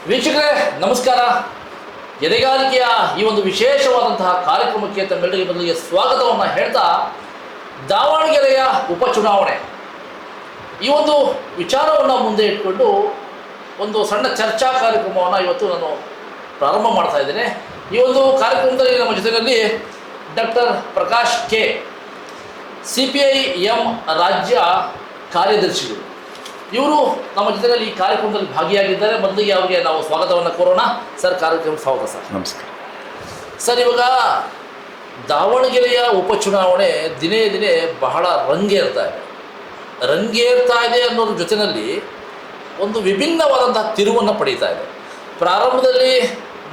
ವೀಕ್ಷಕರೇ ನಮಸ್ಕಾರ. ಎದೆಗಾರಿಕೆಯ ಈ ಒಂದು ವಿಶೇಷವಾದಂತಹ ಕಾರ್ಯಕ್ರಮಕ್ಕೆ ತಮ್ಮೆಲ್ಲರಿಗೆ ಮೊದಲಿಗೆ ಸ್ವಾಗತವನ್ನು ಹೇಳ್ತಾ, ದಾವಣಗೆರೆಯ ಉಪಚುನಾವಣೆ ಈ ಒಂದು ವಿಚಾರವನ್ನು ಮುಂದೆ ಇಟ್ಕೊಂಡು ಒಂದು ಸಣ್ಣ ಚರ್ಚಾ ಕಾರ್ಯಕ್ರಮವನ್ನು ಇವತ್ತು ನಾನು ಪ್ರಾರಂಭ ಮಾಡ್ತಾ ಇದ್ದೇನೆ. ಈ ಒಂದು ಕಾರ್ಯಕ್ರಮದಲ್ಲಿ ನಮ್ಮ ಜೊತೆಯಲ್ಲಿ ಡಾಕ್ಟರ್ ಪ್ರಕಾಶ್ ಕೆ, CPI-M ರಾಜ್ಯ ಕಾರ್ಯದರ್ಶಿಗಳು, ಇವರು ನಮ್ಮ ಜೊತೆಯಲ್ಲಿ ಈ ಕಾರ್ಯಕ್ರಮದಲ್ಲಿ ಭಾಗಿಯಾಗಿದ್ದಾರೆ. ಮೊದಲಿಗೆ ಅವರಿಗೆ ನಾವು ಸ್ವಾಗತವನ್ನು ಕೋರೋಣ. ಸರ್, ಕಾರ್ಯಕ್ರಮಕ್ಕೆ ಸ್ವಾಗತ ಸರ್. ನಮಸ್ಕಾರ ಸರ್, ಇವಾಗ ದಾವಣಗೆರೆಯ ಉಪಚುನಾವಣೆ ದಿನೇ ದಿನೇ ಬಹಳ ರಂಗೇರ್ತಾ ಇದೆ ಅನ್ನೋದ್ರ ಜೊತೆಯಲ್ಲಿ ಒಂದು ವಿಭಿನ್ನವಾದಂತಹ ತಿರುವನ್ನು ಪಡೀತಾ ಇದೆ. ಪ್ರಾರಂಭದಲ್ಲಿ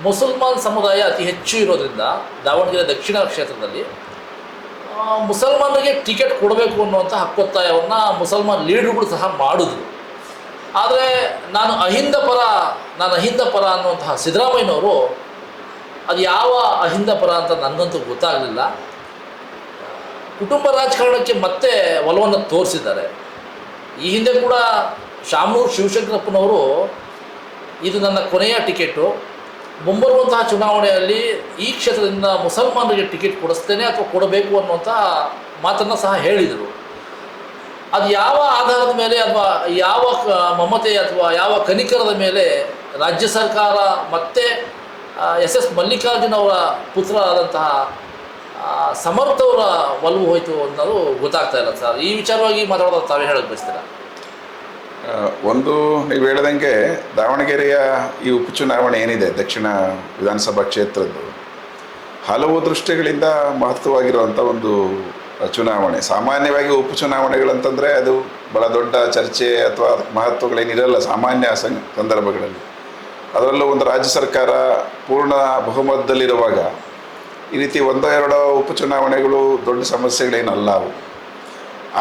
ಮುಸಲ್ಮಾನ್ ಸಮುದಾಯ ಅತಿ ಹೆಚ್ಚು ಇರೋದ್ರಿಂದ ದಾವಣಗೆರೆ ದಕ್ಷಿಣ ಕ್ಷೇತ್ರದಲ್ಲಿ ಮುಸಲ್ಮಾನರಿಗೆ ಟಿಕೆಟ್ ಕೊಡಬೇಕು ಅನ್ನುವಂಥ ಹಕ್ಕೊತ್ತಾಯವನ್ನು ಮುಸಲ್ಮಾನ್ ಲೀಡರ್ಗಳು ಸಹ ಮಾಡಿದ್ರು. ಆದರೆ ನಾನು ಅಹಿಂದ ಪರ ಅನ್ನುವಂತಹ ಸಿದ್ದರಾಮಯ್ಯನವರು ಅದು ಯಾವ ಅಹಿಂದ ಪರ ಅಂತ ನನಗಂತೂ ಗೊತ್ತಾಗಲಿಲ್ಲ. ಕುಟುಂಬ ರಾಜಕಾರಣಕ್ಕೆ ಮತ್ತೆ ಒಲವನ್ನು ತೋರಿಸಿದ್ದಾರೆ. ಈ ಹಿಂದೆ ಕೂಡ ಶಾಮನೂರು ಶಿವಶಂಕರಪ್ಪನವರು ಇದು ನನ್ನ ಕೊನೆಯ ಟಿಕೆಟು, ಮುಂಬರುವಂತಹ ಚುನಾವಣೆಯಲ್ಲಿ ಈ ಕ್ಷೇತ್ರದಿಂದ ಮುಸಲ್ಮಾನರಿಗೆ ಟಿಕೆಟ್ ಕೊಡಿಸ್ತೇನೆ ಅಥವಾ ಕೊಡಬೇಕು ಅನ್ನುವಂಥ ಮಾತನ್ನು ಸಹ ಹೇಳಿದರು. ಅದು ಯಾವ ಆಧಾರದ ಮೇಲೆ ಅಥವಾ ಯಾವ ಮಮತೆ ಅಥವಾ ಯಾವ ಕನಿಕರದ ಮೇಲೆ ರಾಜ್ಯ ಸರ್ಕಾರ ಮತ್ತೆ SS ಮಲ್ಲಿಕಾರ್ಜುನ್ ಅವರ ಪುತ್ರ ಆದಂತಹ ಸಮರ್ಥ ಅವರ ಒಲವು ಹೋಯಿತು ಅನ್ನೋದು ಗೊತ್ತಾಗ್ತಾ ಇಲ್ಲ ಸರ್. ಈ ವಿಚಾರವಾಗಿ ಮಾತಾಡೋದು ತಾವೇ ಹೇಳಕ್ಕೆ ಬಯಸ್ತೀರಾ? ಒಂದು, ನೀವು ಹೇಳಿದಂಗೆ ದಾವಣಗೆರೆಯ ಈ ಉಪಚುನಾವಣೆ ಏನಿದೆ ದಕ್ಷಿಣ ವಿಧಾನಸಭಾ ಕ್ಷೇತ್ರದ್ದು, ಹಲವು ದೃಷ್ಟಿಗಳಿಂದ ಮಹತ್ವವಾಗಿರುವಂಥ ಒಂದು ಚುನಾವಣೆ. ಸಾಮಾನ್ಯವಾಗಿ ಉಪಚುನಾವಣೆಗಳಂತಂದರೆ ಅದು ಭಾಳ ದೊಡ್ಡ ಚರ್ಚೆ ಅಥವಾ ಮಹತ್ವಗಳೇನಿರಲ್ಲ ಸಾಮಾನ್ಯ ಸಂದರ್ಭಗಳಲ್ಲಿ. ಅದರಲ್ಲೂ ಒಂದು ರಾಜ್ಯ ಸರ್ಕಾರ ಪೂರ್ಣ ಬಹುಮತದಲ್ಲಿರುವಾಗ ಈ ರೀತಿ ಒಂದೋ ಎರಡೋ ಉಪಚುನಾವಣೆಗಳು ದೊಡ್ಡ ಸಮಸ್ಯೆಗಳೇನಲ್ಲ ಅವು.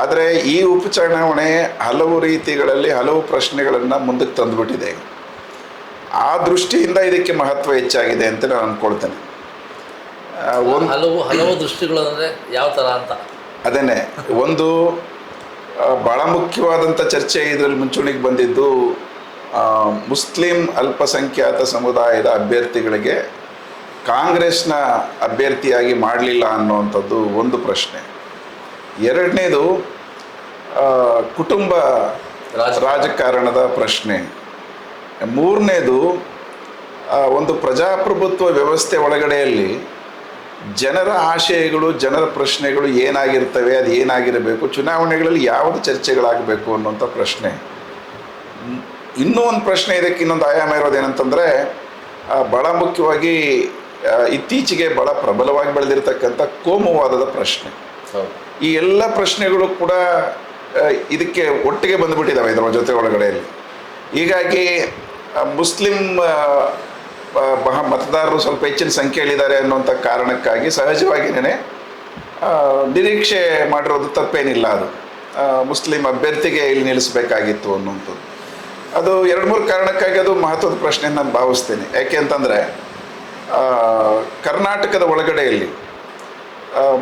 ಆದರೆ ಈ ಉಪಚುನಾವಣೆ ಹಲವು ರೀತಿಗಳಲ್ಲಿ ಹಲವು ಪ್ರಶ್ನೆಗಳನ್ನು ಮುಂದಕ್ಕೆ ತಂದುಬಿಟ್ಟಿದೆ. ಆ ದೃಷ್ಟಿಯಿಂದ ಇದಕ್ಕೆ ಮಹತ್ವ ಹೆಚ್ಚಾಗಿದೆ ಅಂತ ನಾನು ಅಂದ್ಕೊಳ್ತೇನೆ. ಹಲವು ದೃಷ್ಟಿಗಳು ಅಂದರೆ ಯಾವ ಥರ ಅಂತ ಅದೇನೆ ಒಂದು ಭಾಳ ಮುಖ್ಯವಾದಂಥ ಚರ್ಚೆ ಇದರಲ್ಲಿ ಮುಂಚೂಣಿಗೆ ಬಂದಿದ್ದು ಮುಸ್ಲಿಂ ಅಲ್ಪಸಂಖ್ಯಾತ ಸಮುದಾಯದ ಅಭ್ಯರ್ಥಿಗಳಿಗೆ ಕಾಂಗ್ರೆಸ್ನ ಅಭ್ಯರ್ಥಿಯಾಗಿ ಮಾಡಲಿಲ್ಲ ಅನ್ನುವಂಥದ್ದು ಒಂದು ಪ್ರಶ್ನೆ. ಎರಡನೇದು ಕುಟುಂಬ ರಾಜಕಾರಣದ ಪ್ರಶ್ನೆ. ಮೂರನೇದು ಒಂದು ಪ್ರಜಾಪ್ರಭುತ್ವ ವ್ಯವಸ್ಥೆ ಒಳಗಡೆಯಲ್ಲಿ ಜನರ ಆಶಯಗಳು, ಜನರ ಪ್ರಶ್ನೆಗಳು ಏನಾಗಿರ್ತವೆ, ಅದು ಏನಾಗಿರಬೇಕು, ಚುನಾವಣೆಗಳಲ್ಲಿ ಯಾವುದು ಚರ್ಚೆಗಳಾಗಬೇಕು ಅನ್ನುವಂಥ ಪ್ರಶ್ನೆ. ಇನ್ನೂ ಒಂದು ಪ್ರಶ್ನೆ, ಇದಕ್ಕೆ ಇನ್ನೊಂದು ಆಯಾಮ ಇರೋದೇನಂತಂದರೆ ಭಾಳ ಮುಖ್ಯವಾಗಿ ಇತ್ತೀಚೆಗೆ ಭಾಳ ಪ್ರಬಲವಾಗಿ ಬೆಳೆದಿರ್ತಕ್ಕಂಥ ಕೋಮುವಾದದ ಪ್ರಶ್ನೆ. ಈ ಎಲ್ಲ ಪ್ರಶ್ನೆಗಳು ಕೂಡ ಇದಕ್ಕೆ ಒಟ್ಟಿಗೆ ಬಂದುಬಿಟ್ಟಿದ್ದಾವೆ ಇದರ ಜೊತೆ ಒಳಗಡೆಯಲ್ಲಿ. ಹೀಗಾಗಿ ಮುಸ್ಲಿಂ ಮತದಾರರು ಸ್ವಲ್ಪ ಹೆಚ್ಚಿನ ಸಂಖ್ಯೆಯಲ್ಲಿದ್ದಾರೆ ಅನ್ನುವಂಥ ಕಾರಣಕ್ಕಾಗಿ ಸಹಜವಾಗಿಯೇ ನಿರೀಕ್ಷೆ ಮಾಡಿರೋದು ತಪ್ಪೇನಿಲ್ಲ. ಅದು ಮುಸ್ಲಿಂ ಅಭ್ಯರ್ಥಿಗೆ ಇಲ್ಲಿ ನಿಲ್ಲಿಸಬೇಕಾಗಿತ್ತು ಅನ್ನುವಂಥದ್ದು. ಅದು 2-3 ಕಾರಣಕ್ಕಾಗಿ ಅದು ಮಹತ್ವದ ಪ್ರಶ್ನೆ ನಾನು ಭಾವಿಸ್ತೇನೆ. ಯಾಕೆ ಅಂತಂದರೆ ಕರ್ನಾಟಕದ ಒಳಗಡೆಯಲ್ಲಿ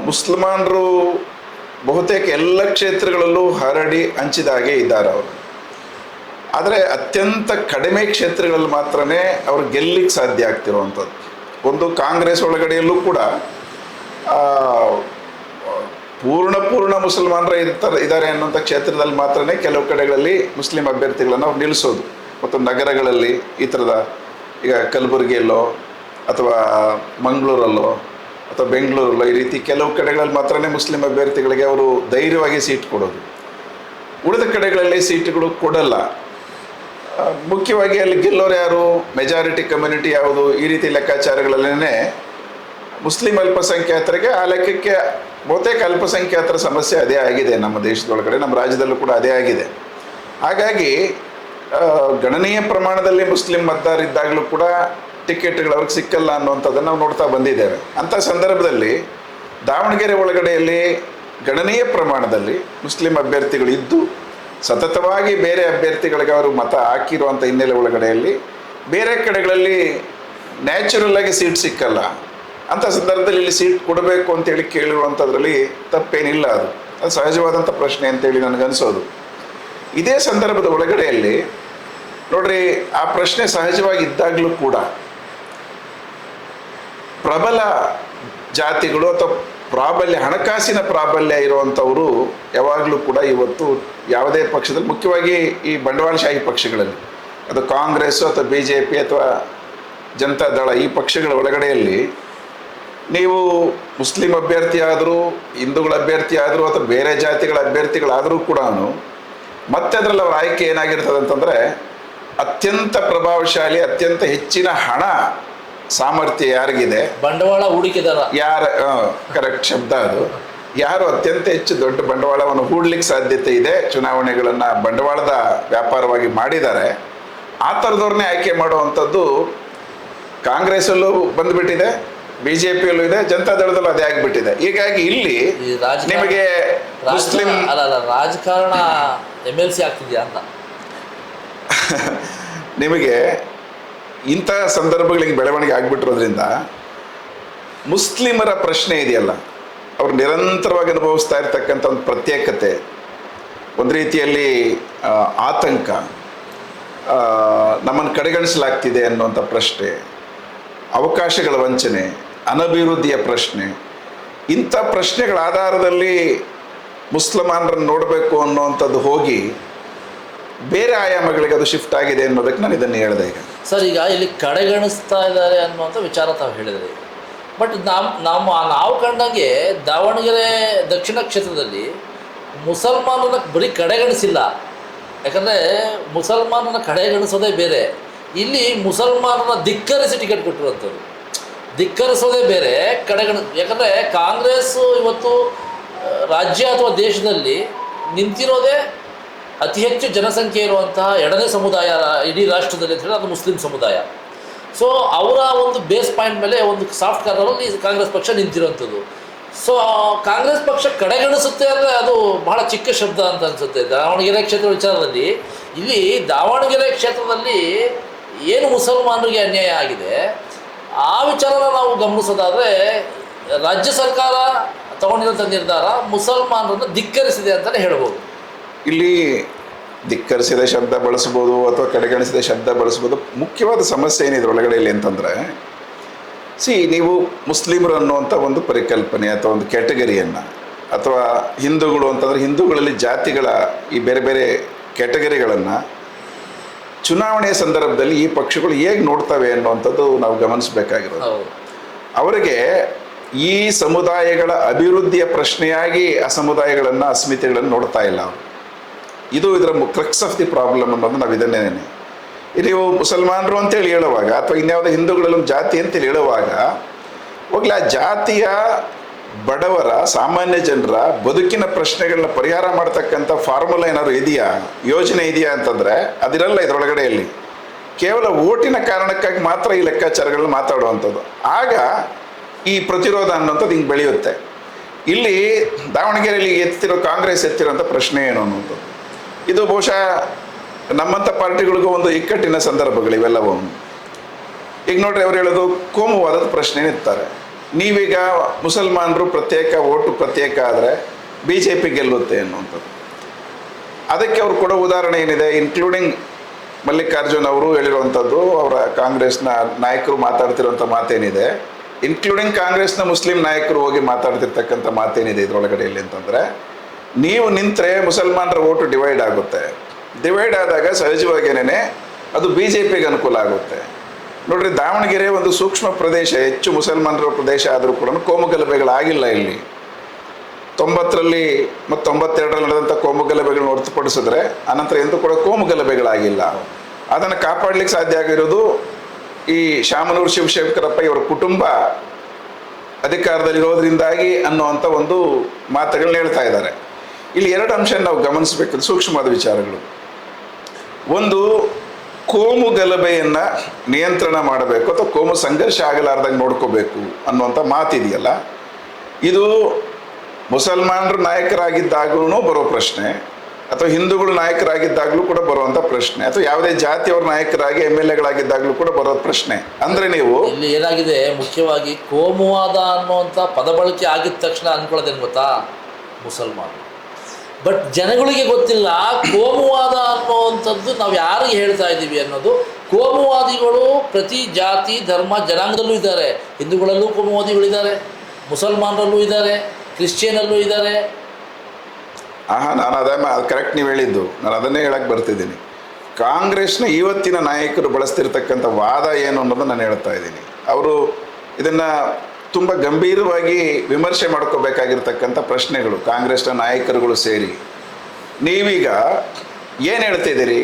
ಮುಸಲ್ಮಾನರು ಬಹುತೇಕ ಎಲ್ಲ ಕ್ಷೇತ್ರಗಳಲ್ಲೂ ಹರಡಿ ಹಂಚಿದಾಗೆ ಇದ್ದಾರೆ ಅವರು. ಆದರೆ ಅತ್ಯಂತ ಕಡಿಮೆ ಕ್ಷೇತ್ರಗಳಲ್ಲಿ ಮಾತ್ರನೇ ಅವ್ರು ಗೆಲ್ಲಿಕ್ಕೆ ಸಾಧ್ಯ ಆಗ್ತಿರುವಂಥದ್ದು. ಒಂದು ಕಾಂಗ್ರೆಸ್ ಒಳಗಡೆಯಲ್ಲೂ ಕೂಡ ಪೂರ್ಣ ಮುಸಲ್ಮಾನರ ಇದ್ದಾರೆ ಅನ್ನುವಂಥ ಕ್ಷೇತ್ರದಲ್ಲಿ ಮಾತ್ರನೇ ಕೆಲವು ಕಡೆಗಳಲ್ಲಿ ಮುಸ್ಲಿಂ ಅಭ್ಯರ್ಥಿಗಳನ್ನು ಅವ್ರು ನಿಲ್ಲಿಸೋದು. ಮತ್ತು ನಗರಗಳಲ್ಲಿ ಈ ಥರದ, ಈಗ ಕಲಬುರಗಿಯಲ್ಲೋ ಅಥವಾ ಮಂಗಳೂರಲ್ಲೋ ಅಥವಾ ಬೆಂಗಳೂರಲ್ಲೋ ಈ ರೀತಿ ಕೆಲವು ಕಡೆಗಳಲ್ಲಿ ಮಾತ್ರನೇ ಮುಸ್ಲಿಂ ಅಭ್ಯರ್ಥಿಗಳಿಗೆ ಅವರು ಧೈರ್ಯವಾಗಿ ಸೀಟ್ ಕೊಡೋದು. ಉಳಿದ ಕಡೆಗಳಲ್ಲಿ ಸೀಟುಗಳು ಕೊಡಲ್ಲ. ಮುಖ್ಯವಾಗಿ ಅಲ್ಲಿ ಗೆಲ್ಲೋರು ಯಾರು, ಮೆಜಾರಿಟಿ ಕಮ್ಯುನಿಟಿ ಯಾವುದು, ಈ ರೀತಿ ಲೆಕ್ಕಾಚಾರಗಳಲ್ಲೇ ಮುಸ್ಲಿಂ ಅಲ್ಪಸಂಖ್ಯಾತರಿಗೆ ಆ ಲೆಕ್ಕಕ್ಕೆ ಬಹುತೇಕ ಅಲ್ಪಸಂಖ್ಯಾತರ ಸಮಸ್ಯೆ ಅದೇ ಆಗಿದೆ ನಮ್ಮ ದೇಶದೊಳಗಡೆ, ನಮ್ಮ ರಾಜ್ಯದಲ್ಲೂ ಕೂಡ ಅದೇ ಆಗಿದೆ. ಹಾಗಾಗಿ ಗಣನೀಯ ಪ್ರಮಾಣದಲ್ಲಿ ಮುಸ್ಲಿಂ ಮತದಾರರಿದ್ದಾಗಲೂ ಕೂಡ ಟಿಕೆಟ್ಗಳು ಅವ್ರಿಗೆ ಸಿಕ್ಕಲ್ಲ ಅನ್ನುವಂಥದ್ದನ್ನು ನಾವು ನೋಡ್ತಾ ಬಂದಿದ್ದೇವೆ. ಅಂಥ ಸಂದರ್ಭದಲ್ಲಿ ದಾವಣಗೆರೆ ಒಳಗಡೆಯಲ್ಲಿ ಗಣನೀಯ ಪ್ರಮಾಣದಲ್ಲಿ ಮುಸ್ಲಿಂ ಅಭ್ಯರ್ಥಿಗಳು ಇದ್ದು ಸತತವಾಗಿ ಬೇರೆ ಅಭ್ಯರ್ಥಿಗಳಿಗೆ ಅವರು ಮತ ಹಾಕಿರುವಂಥ ಹಿನ್ನೆಲೆ ಒಳಗಡೆಯಲ್ಲಿ ಬೇರೆ ಕಡೆಗಳಲ್ಲಿ ನ್ಯಾಚುರಲ್ ಆಗಿ ಸೀಟ್ ಸಿಕ್ಕಲ್ಲ. ಅಂಥ ಸಂದರ್ಭದಲ್ಲಿ ಇಲ್ಲಿ ಸೀಟ್ ಕೊಡಬೇಕು ಅಂತೇಳಿ ಕೇಳಿರುವಂಥದ್ರಲ್ಲಿ ತಪ್ಪೇನಿಲ್ಲ. ಅದು ಸಹಜವಾದಂಥ ಪ್ರಶ್ನೆ ಅಂತೇಳಿ ನನಗನ್ಸೋದು. ಇದೇ ಸಂದರ್ಭದ ಒಳಗಡೆಯಲ್ಲಿ ನೋಡ್ರಿ, ಆ ಪ್ರಶ್ನೆ ಸಹಜವಾಗಿ ಇದ್ದಾಗಲೂ ಕೂಡ ಪ್ರಬಲ ಜಾತಿಗಳು ಅಥವಾ ಹಣಕಾಸಿನ ಪ್ರಾಬಲ್ಯ ಇರುವಂಥವರು ಯಾವಾಗಲೂ ಕೂಡ ಇವತ್ತು ಯಾವುದೇ ಪಕ್ಷದಲ್ಲಿ, ಮುಖ್ಯವಾಗಿ ಈ ಬಂಡವಾಳಶಾಹಿ ಪಕ್ಷಗಳಲ್ಲಿ, ಅದು ಕಾಂಗ್ರೆಸ್ ಅಥವಾ BJP ಅಥವಾ ಜನತಾದಳ, ಈ ಪಕ್ಷಗಳ ಒಳಗಡೆಯಲ್ಲಿ ನೀವು ಮುಸ್ಲಿಂ ಅಭ್ಯರ್ಥಿ ಆದರೂ, ಹಿಂದೂಗಳ ಅಭ್ಯರ್ಥಿ ಆದರೂ ಅಥವಾ ಬೇರೆ ಜಾತಿಗಳ ಅಭ್ಯರ್ಥಿಗಳಾದರೂ ಕೂಡ ಮತ್ತೆ ಅದರಲ್ಲಿ ಅವರ ಆಯ್ಕೆ ಏನಾಗಿರ್ತದೆ ಅಂತಂದರೆ, ಅತ್ಯಂತ ಪ್ರಭಾವಶಾಲಿ, ಅತ್ಯಂತ ಹೆಚ್ಚಿನ ಹಣ ಸಾಮರ್ಥ್ಯ ಯಾರಿಗಿದೆ, ಬಂಡವಾಳ ಹೂಡಿಕೆದಾರ ಕರೆಕ್ಟ್ ಶಬ್ದ ಅದು, ಯಾರು ಅತ್ಯಂತ ಹೆಚ್ಚು ದೊಡ್ಡ ಬಂಡವಾಳವನ್ನು ಹೂಡ್ಲಿಕ್ಕೆ ಸಾಧ್ಯತೆ ಇದೆ, ಚುನಾವಣೆಗಳನ್ನು ಬಂಡವಾಳದ ವ್ಯಾಪಾರವಾಗಿ ಮಾಡಿದ್ದಾರೆ, ಆ ಥರದವ್ರನ್ನೇ ಆಯ್ಕೆ ಮಾಡುವಂಥದ್ದು ಕಾಂಗ್ರೆಸ್ಸಲ್ಲೂ ಬಂದುಬಿಟ್ಟಿದೆ, BJPಯಲ್ಲೂ ಇದೆ, ಜನತಾದಳದಲ್ಲೂ ಅದೇ ಆಗಿಬಿಟ್ಟಿದೆ. ಹೀಗಾಗಿ ಇಲ್ಲಿ ನಿಮಗೆ ಮುಸ್ಲಿಂ ರಾಜಕಾರಣ MLC ಆಗ್ತಿದೆಯಾ ಅಂತ ನಿಮಗೆ ಇಂಥ ಸಂದರ್ಭಗಳಿಗೆ ಬೆಳವಣಿಗೆ ಆಗಿಬಿಟ್ಟಿರೋದ್ರಿಂದ ಮುಸ್ಲಿಮರ ಪ್ರಶ್ನೆ ಇದೆಯಲ್ಲ, ಅವ್ರು ನಿರಂತರವಾಗಿ ಅನುಭವಿಸ್ತಾ ಇರ್ತಕ್ಕಂಥ ಒಂದು ಪ್ರತ್ಯೇಕತೆ, ಒಂದು ರೀತಿಯಲ್ಲಿ ಆತಂಕ, ನಮ್ಮನ್ನು ಕಡೆಗಣಿಸಲಾಗ್ತಿದೆ ಅನ್ನುವಂಥ ಪ್ರಶ್ನೆ, ಅವಕಾಶಗಳ ವಂಚನೆ, ಅನಭಿವೃದ್ಧಿಯ ಪ್ರಶ್ನೆ, ಇಂಥ ಪ್ರಶ್ನೆಗಳ ಆಧಾರದಲ್ಲಿ ಮುಸಲ್ಮಾನರನ್ನು ನೋಡಬೇಕು ಅನ್ನುವಂಥದ್ದು ಹೋಗಿ ಬೇರೆ ಆಯಾಮಗಳಿಗೆ ಅದು ಶಿಫ್ಟ್ ಆಗಿದೆ ಅನ್ನೋದಕ್ಕೆ ನಾನು ಇದನ್ನು ಹೇಳಿದೆ. ಈಗ ಸರ್, ಈಗ ಇಲ್ಲಿ ಕಡೆಗಣಿಸ್ತಾ ಇದ್ದಾರೆ ಅನ್ನುವಂಥ ವಿಚಾರ ತಾವು ಹೇಳಿದ್ರಿ. ಬಟ್ ನಾವು ಕಂಡಂಗೆ ದಾವಣಗೆರೆ ದಕ್ಷಿಣ ಕ್ಷೇತ್ರದಲ್ಲಿ ಮುಸಲ್ಮಾನರನ್ನ ಬರೀ ಕಡೆಗಣಿಸಿಲ್ಲ. ಯಾಕಂದರೆ ಮುಸಲ್ಮಾನರನ್ನ ಕಡೆಗಣಿಸೋದೇ ಬೇರೆ, ಇಲ್ಲಿ ಮುಸಲ್ಮಾನರನ್ನ ಧಿಕ್ಕರಿಸಿ ಟಿಕೆಟ್ ಕೊಟ್ಟಿರುವಂಥದ್ದು. ಧಿಕ್ಕರಿಸೋದೇ ಬೇರೆ, ಯಾಕಂದರೆ ಕಾಂಗ್ರೆಸ್ಸು ಇವತ್ತು ರಾಜ್ಯ ಅಥವಾ ದೇಶದಲ್ಲಿ ನಿಂತಿರೋದೇ ಅತಿ ಹೆಚ್ಚು ಜನಸಂಖ್ಯೆ ಇರುವಂತಹ ಎರಡನೇ ಸಮುದಾಯ ಇಡೀ ರಾಷ್ಟ್ರದಲ್ಲಿ ಅಂತ ಹೇಳಿ ಅದು ಮುಸ್ಲಿಂ ಸಮುದಾಯ. ಸೊ ಅವರ ಒಂದು ಬೇಸ್ ಪಾಯಿಂಟ್ ಮೇಲೆ ಒಂದು ಸಾಫ್ಟ್ ಕಾರ್ನರಲ್ಲಿ ಕಾಂಗ್ರೆಸ್ ಪಕ್ಷ ನಿಂತಿರುವಂಥದ್ದು. ಸೊ ಕಾಂಗ್ರೆಸ್ ಪಕ್ಷ ಕಡೆಗಣಿಸುತ್ತೆ ಅಂದರೆ ಅದು ಬಹಳ ಚಿಕ್ಕ ಶಬ್ದ ಅಂತ ಅನಿಸುತ್ತೆ. ದಾವಣಗೆರೆ ಕ್ಷೇತ್ರ ವಿಚಾರದಲ್ಲಿ, ಇಲ್ಲಿ ದಾವಣಗೆರೆ ಕ್ಷೇತ್ರದಲ್ಲಿ ಏನು ಮುಸಲ್ಮಾನರಿಗೆ ಅನ್ಯಾಯ ಆಗಿದೆ ಆ ವಿಚಾರನ ನಾವು ಗಮನಿಸೋದಾದರೆ, ರಾಜ್ಯ ಸರ್ಕಾರ ತಗೊಂಡಿರೋಂಥ ನಿರ್ಧಾರ ಮುಸಲ್ಮಾನರನ್ನು ಧಿಕ್ಕರಿಸಿದೆ ಅಂತಲೇ ಹೇಳ್ಬೋದು. ಇಲ್ಲಿ ಧಿಕ್ಕರಿಸಿದ ಶಬ್ದ ಬಳಸ್ಬೋದು ಅಥವಾ ಕಡೆಗಣಿಸಿದ ಶಬ್ದ ಬಳಸ್ಬೋದು. ಮುಖ್ಯವಾದ ಸಮಸ್ಯೆ ಏನಿದೆ ಒಳಗಡೆಯಲ್ಲಿ ಅಂತಂದರೆ, ನೀವು ಮುಸ್ಲಿಮರು ಅನ್ನುವಂಥ ಒಂದು ಪರಿಕಲ್ಪನೆ ಅಥವಾ ಒಂದು ಕ್ಯಾಟಗರಿಯನ್ನು, ಅಥವಾ ಹಿಂದೂಗಳು ಅಂತಂದರೆ ಹಿಂದೂಗಳಲ್ಲಿ ಜಾತಿಗಳ ಈ ಬೇರೆ ಬೇರೆ ಕ್ಯಾಟಗರಿಗಳನ್ನು ಚುನಾವಣೆಯ ಸಂದರ್ಭದಲ್ಲಿ ಈ ಪಕ್ಷಗಳು ಹೇಗೆ ನೋಡ್ತವೆ ಅನ್ನುವಂಥದ್ದು ನಾವು ಗಮನಿಸಬೇಕಾಗಿರೋದು. ಅವರಿಗೆ ಈ ಸಮುದಾಯಗಳ ಅಭಿವೃದ್ಧಿಯ ಪ್ರಶ್ನೆಯಾಗಿ ಆ ಸಮುದಾಯಗಳನ್ನು, ಅಸ್ಮಿತೆಗಳನ್ನು ನೋಡ್ತಾ ಇಲ್ಲ ಅವರು. ಇದು ಇದರ ಕ್ರಕ್ಸ್ ಆಫ್ ದಿ ಪ್ರಾಬ್ಲಮ್ ಅನ್ನೋದು ನಾವು ಇದನ್ನೇ ನೀವು ಮುಸಲ್ಮಾನರು ಅಂತೇಳಿ ಹೇಳುವಾಗ ಅಥವಾ ಇನ್ಯಾವುದೋ ಹಿಂದೂಗಳಲ್ಲೊಂದು ಜಾತಿ ಅಂತೇಳಿ ಹೇಳುವಾಗ ಹೋಗ್ಲಿ, ಆ ಜಾತಿಯ ಬಡವರ, ಸಾಮಾನ್ಯ ಜನರ ಬದುಕಿನ ಪ್ರಶ್ನೆಗಳನ್ನ ಪರಿಹಾರ ಮಾಡ್ತಕ್ಕಂಥ ಫಾರ್ಮುಲಾ ಏನಾದ್ರು ಇದೆಯಾ, ಯೋಜನೆ ಇದೆಯಾ ಅಂತಂದರೆ ಅದಿರಲ್ಲ ಇದರೊಳಗಡೆಯಲ್ಲಿ. ಕೇವಲ ಓಟಿನ ಕಾರಣಕ್ಕಾಗಿ ಮಾತ್ರ ಈ ಲೆಕ್ಕಾಚಾರಗಳನ್ನ ಮಾತಾಡುವಂಥದ್ದು. ಆಗ ಈ ಪ್ರತಿರೋಧ ಅನ್ನೋಂಥದ್ದು ಹಿಂಗೆ ಬೆಳೆಯುತ್ತೆ. ಇಲ್ಲಿ ದಾವಣಗೆರೆಯಲ್ಲಿ ಕಾಂಗ್ರೆಸ್ ಎತ್ತಿರೋಂಥ ಪ್ರಶ್ನೆ ಏನು ಅನ್ನೋದು, ಇದು ಬಹುಶಃ ನಮ್ಮಂಥ ಪಾರ್ಟಿಗಳಿಗೂ ಒಂದು ಇಕ್ಕಟ್ಟಿನ ಸಂದರ್ಭಗಳು ಇವೆಲ್ಲವೂ. ಈಗ ನೋಡ್ರಿ, ಅವ್ರು ಹೇಳೋದು ಕೋಮುವಾದದ ಪ್ರಶ್ನೆ ಇರ್ತಾರೆ. ನೀವೀಗ ಮುಸಲ್ಮಾನರು ಪ್ರತ್ಯೇಕ, ಓಟು ಪ್ರತ್ಯೇಕ ಆದರೆ BJP ಗೆಲ್ಲುತ್ತೆ ಅನ್ನುವಂಥದ್ದು. ಅದಕ್ಕೆ ಅವ್ರು ಕೊಡೋ ಉದಾಹರಣೆ ಏನಿದೆ, ಇನ್ಕ್ಲೂಡಿಂಗ್ ಮಲ್ಲಿಕಾರ್ಜುನ್ ಅವರು ಹೇಳಿರುವಂಥದ್ದು, ಅವರ ಕಾಂಗ್ರೆಸ್ನ ನಾಯಕರು ಮಾತಾಡ್ತಿರೋಂಥ ಮಾತೇನಿದೆ, ಇನ್ಕ್ಲೂಡಿಂಗ್ ಕಾಂಗ್ರೆಸ್ನ ಮುಸ್ಲಿಂ ನಾಯಕರು ಹೋಗಿ ಮಾತಾಡ್ತಿರ್ತಕ್ಕಂಥ ಮಾತೇನಿದೆ ಇದರೊಳಗಡೆಯಲ್ಲಿ ಅಂತಂದರೆ, ನೀವು ನಿಂತರೆ ಮುಸಲ್ಮಾನರ ಓಟು ಡಿವೈಡ್ ಆಗುತ್ತೆ. ಡಿವೈಡ್ ಆದಾಗ ಸಹಜವಾಗೇನೆ ಅದು BJPಗೆ ಅನುಕೂಲ ಆಗುತ್ತೆ. ನೋಡ್ರಿ, ದಾವಣಗೆರೆ ಒಂದು ಸೂಕ್ಷ್ಮ ಪ್ರದೇಶ, ಹೆಚ್ಚು ಮುಸಲ್ಮಾನರ ಪ್ರದೇಶ ಆದರೂ ಕೂಡ ಕೋಮುಗಲಭೆಗಳಾಗಿಲ್ಲ ಇಲ್ಲಿ. 90ರಲ್ಲಿ ಮತ್ತು 92ರಲ್ಲಿ ನಡೆದಂಥ ಕೋಮುಗಲಭೆಗಳನ್ನ ಹೊರತುಪಡಿಸಿದ್ರೆ ಅನಂತರ ಎಂದೂ ಕೂಡ ಕೋಮುಗಲಭೆಗಳಾಗಿಲ್ಲ. ಅದನ್ನು ಕಾಪಾಡಲಿಕ್ಕೆ ಸಾಧ್ಯ ಆಗಿರೋದು ಈ ಶಾಮನೂರು ಶಿವಶಂಕರಪ್ಪ ಇವರ ಕುಟುಂಬ ಅಧಿಕಾರದಲ್ಲಿರೋದ್ರಿಂದಾಗಿ ಅನ್ನುವಂಥ ಒಂದು ಮಾತುಗಳನ್ನ ಹೇಳ್ತಾ ಇದ್ದಾರೆ. ಇಲ್ಲಿ ಎರಡು ಅಂಶ ನಾವು ಗಮನಿಸಬೇಕು, ಸೂಕ್ಷ್ಮವಾದ ವಿಚಾರಗಳು. ಒಂದು, ಕೋಮು ಗಲಭೆಯನ್ನು ನಿಯಂತ್ರಣ ಮಾಡಬೇಕು ಅಥವಾ ಕೋಮು ಸಂಘರ್ಷ ಆಗಲಾರ್ದಂಗೆ ನೋಡ್ಕೋಬೇಕು ಅನ್ನುವಂಥ ಮಾತಿದೆಯಲ್ಲ, ಇದು ಮುಸಲ್ಮಾನರು ನಾಯಕರಾಗಿದ್ದಾಗಲೂ ಬರೋ ಪ್ರಶ್ನೆ, ಅಥವಾ ಹಿಂದೂಗಳು ನಾಯಕರಾಗಿದ್ದಾಗಲೂ ಕೂಡ ಬರುವಂಥ ಪ್ರಶ್ನೆ, ಅಥವಾ ಯಾವುದೇ ಜಾತಿಯವ್ರ ನಾಯಕರಾಗಿ MLAಗಳಾಗಿದ್ದಾಗಲೂ ಕೂಡ ಬರೋ ಪ್ರಶ್ನೆ. ಅಂದರೆ ನೀವು ಇಲ್ಲಿ ಏನಾಗಿದೆ, ಮುಖ್ಯವಾಗಿ ಕೋಮುವಾದ ಅನ್ನುವಂಥ ಪದ ಬಳಕೆ ಆಗಿದ ತಕ್ಷಣ ಅಂದ್ಕೊಳ್ಳೋದೇನು ಗೊತ್ತಾ, ಮುಸಲ್ಮಾನ. ಬಟ್ ಜನಗಳಿಗೆ ಗೊತ್ತಿಲ್ಲ ಕೋಮುವಾದ ಅನ್ನುವಂಥದ್ದು ನಾವು ಯಾರಿಗೆ ಹೇಳ್ತಾ ಇದ್ದೀವಿ ಅನ್ನೋದು. ಕೋಮುವಾದಿಗಳು ಪ್ರತಿ ಜಾತಿ ಧರ್ಮ ಜನಾಂಗದಲ್ಲೂ ಇದ್ದಾರೆ. ಹಿಂದೂಗಳಲ್ಲೂ ಕೋಮುವಾದಿಗಳಿದ್ದಾರೆ, ಮುಸಲ್ಮಾನರಲ್ಲೂ ಇದ್ದಾರೆ, ಕ್ರಿಶ್ಚಿಯನಲ್ಲೂ ಇದ್ದಾರೆ. ನಾನು ಅದು ಕರೆಕ್ಟ್ ನೀವು ಹೇಳಿದ್ದು, ನಾನು ಅದನ್ನೇ ಹೇಳಕ್ಕೆ ಬರ್ತಿದ್ದೀನಿ. ಕಾಂಗ್ರೆಸ್ನ ಇವತ್ತಿನ ನಾಯಕರು ಬಳಸ್ತಿರ್ತಕ್ಕಂಥ ವಾದ ಏನು ಅನ್ನೋದು ನಾನು ಹೇಳ್ತಾ ಇದ್ದೀನಿ. ಅವರು ಇದನ್ನು ತುಂಬ ಗಂಭೀರವಾಗಿ ವಿಮರ್ಶೆ ಮಾಡ್ಕೋಬೇಕಾಗಿರ್ತಕ್ಕಂಥ ಪ್ರಶ್ನೆಗಳು ಕಾಂಗ್ರೆಸ್ನ ನಾಯಕರುಗಳು ಸೇರಿ. ನೀವೀಗ ಏನು ಹೇಳ್ತಿದ್ದೀರಿ,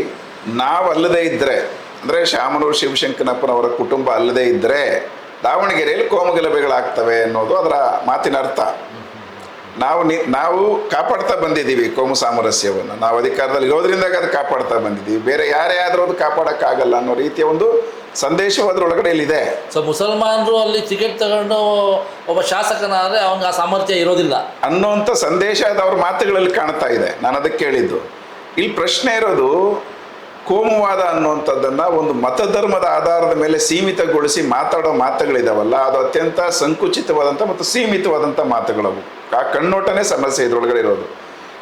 ನಾವು ಅಲ್ಲದೇ ಇದ್ದರೆ, ಅಂದರೆ ಶಾಮನೂರು ಶಿವಶಂಕರಪ್ಪನವರ ಕುಟುಂಬ ಅಲ್ಲದೇ ಇದ್ದರೆ ದಾವಣಗೆರೆಯಲ್ಲಿ ಕೋಮುಗಲಭೆಗಳಾಗ್ತವೆ ಅನ್ನೋದು ಅದರ ಮಾತಿನ ಅರ್ಥ. ನಾವು ಕಾಪಾಡ್ತಾ ಬಂದಿದ್ದೀವಿ ಕೋಮು ಸಾಮರಸ್ಯವನ್ನು. ನಾವು ಅಧಿಕಾರದಲ್ಲಿ ಇರೋದ್ರಿಂದಾಗ ಅದು ಕಾಪಾಡ್ತಾ ಬಂದಿದ್ದೀವಿ. ಬೇರೆ ಯಾರೇ ಆದರೂ ಅದು ಕಾಪಾಡೋಕ್ಕಾಗಲ್ಲ ಅನ್ನೋ ರೀತಿಯ ಒಂದು ಸಂದೇಶವು ಅದರೊಳಗಡೆ ಇಲ್ಲಿದೆ. ಸೊ ಮುಸಲ್ಮಾನರು ಅಲ್ಲಿ ಟಿಕೆಟ್ ತಗೊಂಡು ಒಬ್ಬ ಶಾಸಕನಾದರೆ ಅವನಿಗೆ ಆ ಸಾಮರ್ಥ್ಯ ಇರೋದಿಲ್ಲ ಅನ್ನೋಂಥ ಸಂದೇಶ ಅದು ಅವ್ರ ಮಾತುಗಳಲ್ಲಿ ಕಾಣ್ತಾ ಇದೆ. ನಾನು ಅದಕ್ಕೆ ಕೇಳಿದ್ದು. ಇಲ್ಲಿ ಪ್ರಶ್ನೆ ಇರೋದು ಕೋಮುವಾದ ಅನ್ನುವಂಥದ್ದನ್ನು ಒಂದು ಮತಧರ್ಮದ ಆಧಾರದ ಮೇಲೆ ಸೀಮಿತಗೊಳಿಸಿ ಮಾತಾಡೋ ಮಾತುಗಳಿದಾವಲ್ಲ, ಅದು ಅತ್ಯಂತ ಸಂಕುಚಿತವಾದಂಥ ಮತ್ತು ಸೀಮಿತವಾದಂಥ ಮಾತುಗಳವು. ಆ ಕಣ್ಣೋಟನೇ ಸಮಸ್ಯೆ ಇದ್ರೊಳಗಡೆ ಇರೋದು.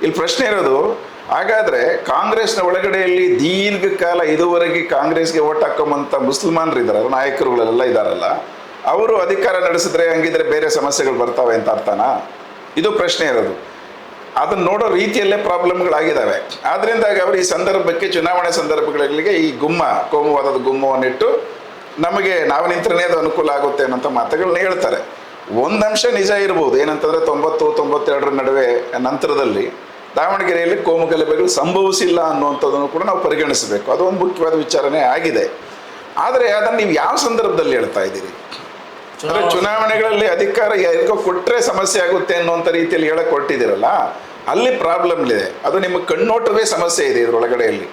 ಇಲ್ಲಿ ಪ್ರಶ್ನೆ ಇರೋದು, ಹಾಗಾದರೆ ಕಾಂಗ್ರೆಸ್ನ ಒಳಗಡೆಯಲ್ಲಿ ದೀರ್ಘಕಾಲ ಇದುವರೆಗೆ ಕಾಂಗ್ರೆಸ್ಗೆ ಓಟ್ ಹಾಕೊಂಬಂಥ ಮುಸಲ್ಮಾನರು ಇದ್ದಾರಲ್ಲ, ನಾಯಕರುಗಳೆಲ್ಲ ಇದ್ದಾರಲ್ಲ, ಅವರು ಅಧಿಕಾರ ನಡೆಸಿದ್ರೆ ಹಂಗಿದ್ರೆ ಬೇರೆ ಸಮಸ್ಯೆಗಳು ಬರ್ತವೆ ಅಂತ ಅರ್ಥನಾ? ಇದು ಪ್ರಶ್ನೆ ಇರೋದು. ಅದನ್ನು ನೋಡೋ ರೀತಿಯಲ್ಲೇ ಪ್ರಾಬ್ಲಮ್ಗಳಾಗಿದ್ದಾವೆ. ಆದ್ದರಿಂದಾಗಿ ಅವರು ಈ ಸಂದರ್ಭಕ್ಕೆ, ಚುನಾವಣೆ ಸಂದರ್ಭಗಳಿಗೆ ಈ ಕೋಮುವಾದದ ಗುಮ್ಮವನ್ನಿಟ್ಟು ನಮಗೆ ನಾವು ನಿಂತರೇ ಅದು ಅನುಕೂಲ ಆಗುತ್ತೆ ಅನ್ನೋಂಥ ಮಾತುಗಳನ್ನ ಹೇಳ್ತಾರೆ. ಒಂದಂಶ ನಿಜ ಇರ್ಬೋದು, ಏನಂತಂದರೆ 90-92 ನಡುವೆ ನಂತರದಲ್ಲಿ ದಾವಣಗೆರೆಯಲ್ಲಿ ಕೋಮುಗಲಭೆಗಳು ಸಂಭವಿಸಿಲ್ಲ ಅನ್ನುವಂಥದ್ದನ್ನು ಕೂಡ ನಾವು ಪರಿಗಣಿಸಬೇಕು. ಅದು ಒಂದು ಮುಖ್ಯವಾದ ವಿಚಾರನೆ ಆಗಿದೆ. ಆದರೆ ಅದನ್ನು ನೀವು ಯಾವ ಸಂದರ್ಭದಲ್ಲಿ ಹೇಳ್ತಾ ಇದ್ದೀರಿ? ಅಂದರೆ ಚುನಾವಣೆಗಳಲ್ಲಿ ಅಧಿಕಾರ ಯಾರಿಗೋ ಕೊಟ್ಟರೆ ಸಮಸ್ಯೆ ಆಗುತ್ತೆ ಅನ್ನುವಂಥ ರೀತಿಯಲ್ಲಿ ಹೇಳಕ್ಕೆ ಹೊರಟಿದ್ದೀರಲ್ಲ, ಅಲ್ಲಿ ಪ್ರಾಬ್ಲಮ್ ಇದೆ. ಅದು ನಿಮ್ಮ ಕಣ್ಣೋಟವೇ ಸಮಸ್ಯೆ ಇದೆ ಇದರೊಳಗಡೆಯಲ್ಲಿ.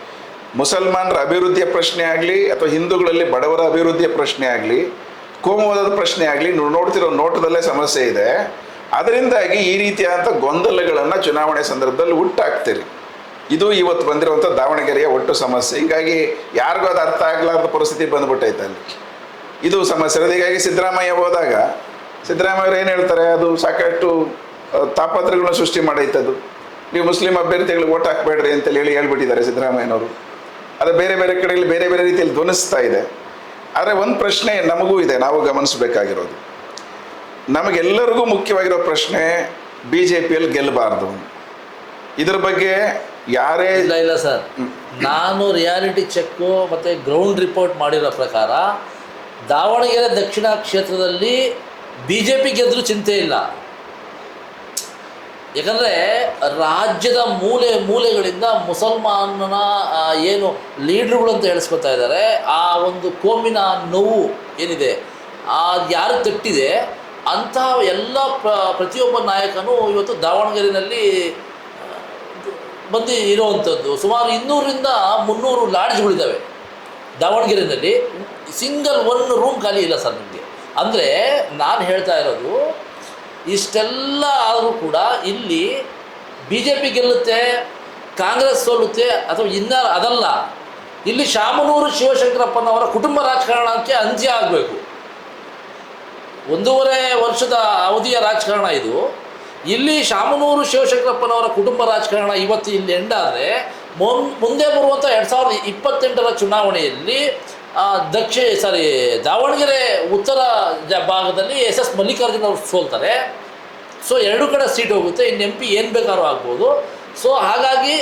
ಮುಸಲ್ಮಾನರ ಅಭಿವೃದ್ಧಿಯ ಪ್ರಶ್ನೆ ಆಗಲಿ ಅಥವಾ ಹಿಂದೂಗಳಲ್ಲಿ ಬಡವರ ಅಭಿವೃದ್ಧಿಯ ಪ್ರಶ್ನೆ ಆಗಲಿ, ಕೋಮುವಾದದ ಪ್ರಶ್ನೆ ಆಗಲಿ, ನೋಡ್ತಿರೋ ನೋಟದಲ್ಲೇ ಸಮಸ್ಯೆ ಇದೆ. ಅದರಿಂದಾಗಿ ಈ ರೀತಿಯಾದಂಥ ಗೊಂದಲಗಳನ್ನು ಚುನಾವಣೆ ಸಂದರ್ಭದಲ್ಲಿ ಹುಟ್ಟಾಕ್ತೀರಿ. ಇದು ಇವತ್ತು ಬಂದಿರುವಂಥ ದಾವಣಗೆರೆಯ ಒಟ್ಟು ಸಮಸ್ಯೆ. ಹೀಗಾಗಿ ಯಾರಿಗೂ ಅದು ಅರ್ಥ ಆಗಲಾರ್ದ ಪರಿಸ್ಥಿತಿ ಬಂದ್ಬಿಟ್ಟೈತೆ ಅಲ್ಲಿ. ಇದು ಸಮಸ್ಯೆ. ಹೀಗಾಗಿ ಸಿದ್ದರಾಮಯ್ಯ ಹೋದಾಗ ಸಿದ್ದರಾಮಯ್ಯವ್ರು ಏನು ಹೇಳ್ತಾರೆ, ಅದು ಸಾಕಷ್ಟು ತಾಪತ್ರಗಳನ್ನ ಸೃಷ್ಟಿ ಮಾಡೈತದು. ನೀವು ಮುಸ್ಲಿಂ ಅಭ್ಯರ್ಥಿಗಳಿಗೆ ಓಟ್ ಹಾಕಬೇಡ್ರಿ ಅಂತೇಳಿ ಹೇಳ್ಬಿಟ್ಟಿದ್ದಾರೆ ಸಿದ್ದರಾಮಯ್ಯನವರು. ಅದು ಬೇರೆ ಬೇರೆ ಕಡೆಯಲ್ಲಿ ಬೇರೆ ಬೇರೆ ರೀತಿಯಲ್ಲಿ ಧ್ವನಿಸ್ತಾ ಇದೆ. ಆದರೆ ಒಂದು ಪ್ರಶ್ನೆ ನಮಗೂ ಇದೆ, ನಾವು ಗಮನಿಸಬೇಕಾಗಿರೋದು. ನಮಗೆಲ್ಲರಿಗೂ ಮುಖ್ಯವಾಗಿರೋ ಪ್ರಶ್ನೆ, BJPಯಲ್ಲಿ ಗೆಲ್ಲಬಾರ್ದು. ಇದ್ರ ಬಗ್ಗೆ ಯಾರೇ ಇಲ್ಲ ಸರ್, ನಾನು ರಿಯಾಲಿಟಿ ಚೆಕ್ಕು ಮತ್ತು ಗ್ರೌಂಡ್ ರಿಪೋರ್ಟ್ ಮಾಡಿರೋ ಪ್ರಕಾರ ದಾವಣಗೆರೆ ದಕ್ಷಿಣ ಕ್ಷೇತ್ರದಲ್ಲಿ BJP ಗೆದ್ದರೂ ಚಿಂತೆ ಇಲ್ಲ. ಯಾಕಂದರೆ ರಾಜ್ಯದ ಮೂಲೆಗಳಿಂದ ಮುಸಲ್ಮಾನನ ಏನು ಲೀಡ್ರುಗಳು ಅಂತ ಹೇಳಿಸ್ಕೊತಾ ಇದ್ದಾರೆ, ಆ ಒಂದು ಕೋಮಿನ ನೋವು ಏನಿದೆ ಅದು ಯಾರು ತಟ್ಟಿದೆ ಅಂಥ ಎಲ್ಲ ಪ್ರತಿಯೊಬ್ಬ ನಾಯಕನೂ ಇವತ್ತು ದಾವಣಗೆರೆಯಲ್ಲಿ ಬಂದು ಇರೋವಂಥದ್ದು. ಸುಮಾರು 200-300 ಲಾಡ್ಜ್ಗಳಿದ್ದಾವೆ ದಾವಣಗೆರೆಯಲ್ಲಿ. ಸಿಂಗಲ್ 1 ರೂಮ್ ಖಾಲಿ ಇಲ್ಲ ಸರ್ ನಿಮಗೆ. ಅಂದರೆ ನಾನು ಹೇಳ್ತಾ ಇರೋದು, ಇಷ್ಟೆಲ್ಲ ಆದರೂ ಕೂಡ ಇಲ್ಲಿ BJP ಗೆಲ್ಲುತ್ತೆ, ಕಾಂಗ್ರೆಸ್ ಸೋಲುತ್ತೆ ಅಥವಾ ಅದಲ್ಲ. ಇಲ್ಲಿ ಶಾಮನೂರು ಶಿವಶಂಕರಪ್ಪನವರ ಕುಟುಂಬ ರಾಜಕಾರಣಕ್ಕೆ ಅಂತ್ಯ ಆಗಬೇಕು. 1.5 ವರ್ಷದ ಅವಧಿಯ ರಾಜಕಾರಣ ಇದು. ಇಲ್ಲಿ ಶಾಮನೂರು ಶಿವಶಂಕರಪ್ಪನವರ ಕುಟುಂಬ ರಾಜಕಾರಣ ಇವತ್ತು ಇಲ್ಲಿ ಎಂಡಾದರೆ ಮುಂದೆ ಬರುವಂಥ 2028ರ ಚುನಾವಣೆಯಲ್ಲಿ ದಾವಣಗೆರೆ ಉತ್ತರ ಭಾಗದಲ್ಲಿ SS ಮಲ್ಲಿಕಾರ್ಜುನ ಅವರು ಸೋಲ್ತಾರೆ. ಸೊ 2 ಕಡೆ ಸೀಟ್ ಹೋಗುತ್ತೆ. ಇನ್ನು MP ಏನು ಬೇಕಾದ್ರೂ ಆಗ್ಬೋದು. ಸೊ ಹಾಗಾಗಿ